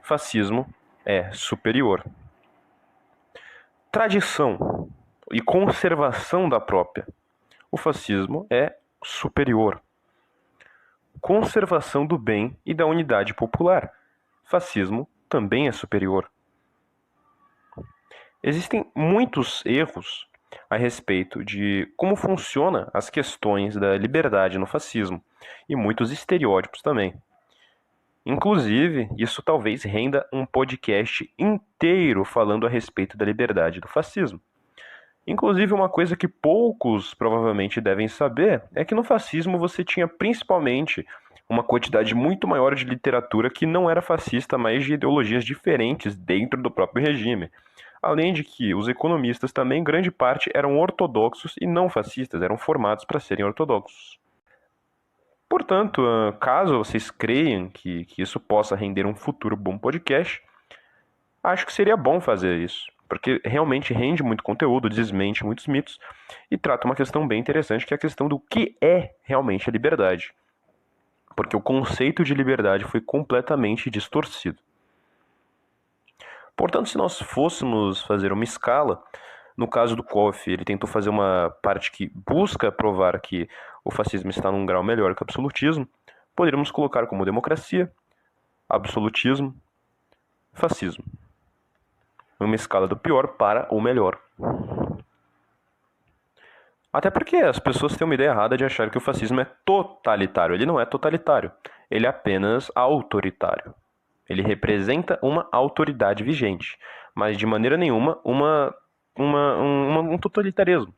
[SPEAKER 1] Fascismo é superior. Tradição e conservação da própria. O fascismo é superior. Conservação do bem e da unidade popular. Fascismo também é superior. Existem muitos erros a respeito de como funcionam as questões da liberdade no fascismo e muitos estereótipos também. Inclusive, isso talvez renda um podcast inteiro falando a respeito da liberdade do fascismo. Inclusive, uma coisa que poucos provavelmente devem saber é que no fascismo você tinha principalmente uma quantidade muito maior de literatura que não era fascista, mas de ideologias diferentes dentro do próprio regime. Além de que os economistas também, grande parte, eram ortodoxos e não fascistas, eram formados para serem ortodoxos. Portanto, caso vocês creiam que isso possa render um futuro bom podcast, acho que seria bom fazer isso, porque realmente rende muito conteúdo, desmente muitos mitos e trata uma questão bem interessante, que é a questão do que é realmente a liberdade. Porque o conceito de liberdade foi completamente distorcido. Portanto, se nós fôssemos fazer uma escala, no caso do Koff, ele tentou fazer uma parte que busca provar que o fascismo está num grau melhor que o absolutismo, poderíamos colocar como democracia, absolutismo, fascismo. Uma escala do pior para o melhor. Até porque as pessoas têm uma ideia errada de achar que o fascismo é totalitário. Ele não é totalitário, ele é apenas autoritário. Ele representa uma autoridade vigente, mas de maneira nenhuma um totalitarismo.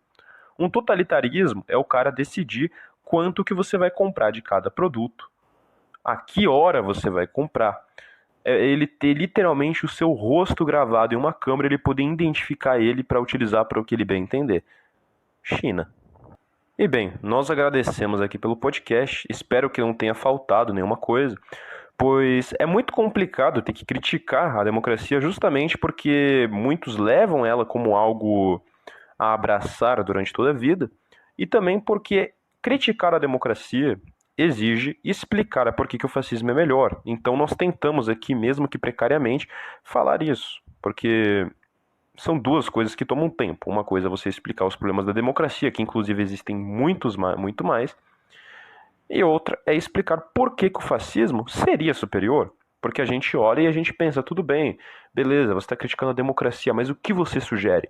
[SPEAKER 1] Um totalitarismo é o cara decidir quanto que você vai comprar de cada produto, a que hora você vai comprar. Ele ter literalmente o seu rosto gravado em uma câmera, ele poder identificar ele para utilizar para o que ele bem entender. China. E bem, nós agradecemos aqui pelo podcast, espero que não tenha faltado nenhuma coisa, pois é muito complicado ter que criticar a democracia justamente porque muitos levam ela como algo a abraçar durante toda a vida, e também porque criticar a democracia exige explicar por que o fascismo é melhor. Então nós tentamos aqui, mesmo que precariamente, falar isso, porque são duas coisas que tomam tempo. Uma coisa é você explicar os problemas da democracia, que inclusive existem muito mais, e outra é explicar por que o fascismo seria superior. Porque a gente olha e a gente pensa, tudo bem, beleza, você está criticando a democracia, mas o que você sugere?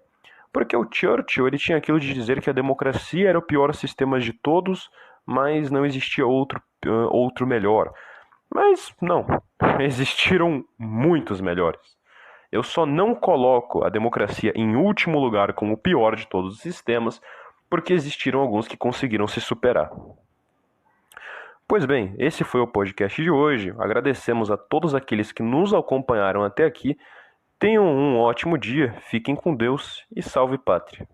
[SPEAKER 1] Porque o Churchill ele tinha aquilo de dizer que a democracia era o pior sistema de todos, mas não existia outro melhor. Mas não, existiram muitos melhores. Eu só não coloco a democracia em último lugar como o pior de todos os sistemas, porque existiram alguns que conseguiram se superar. Pois bem, esse foi o podcast de hoje. Agradecemos a todos aqueles que nos acompanharam até aqui. Tenham um ótimo dia, fiquem com Deus e salve pátria.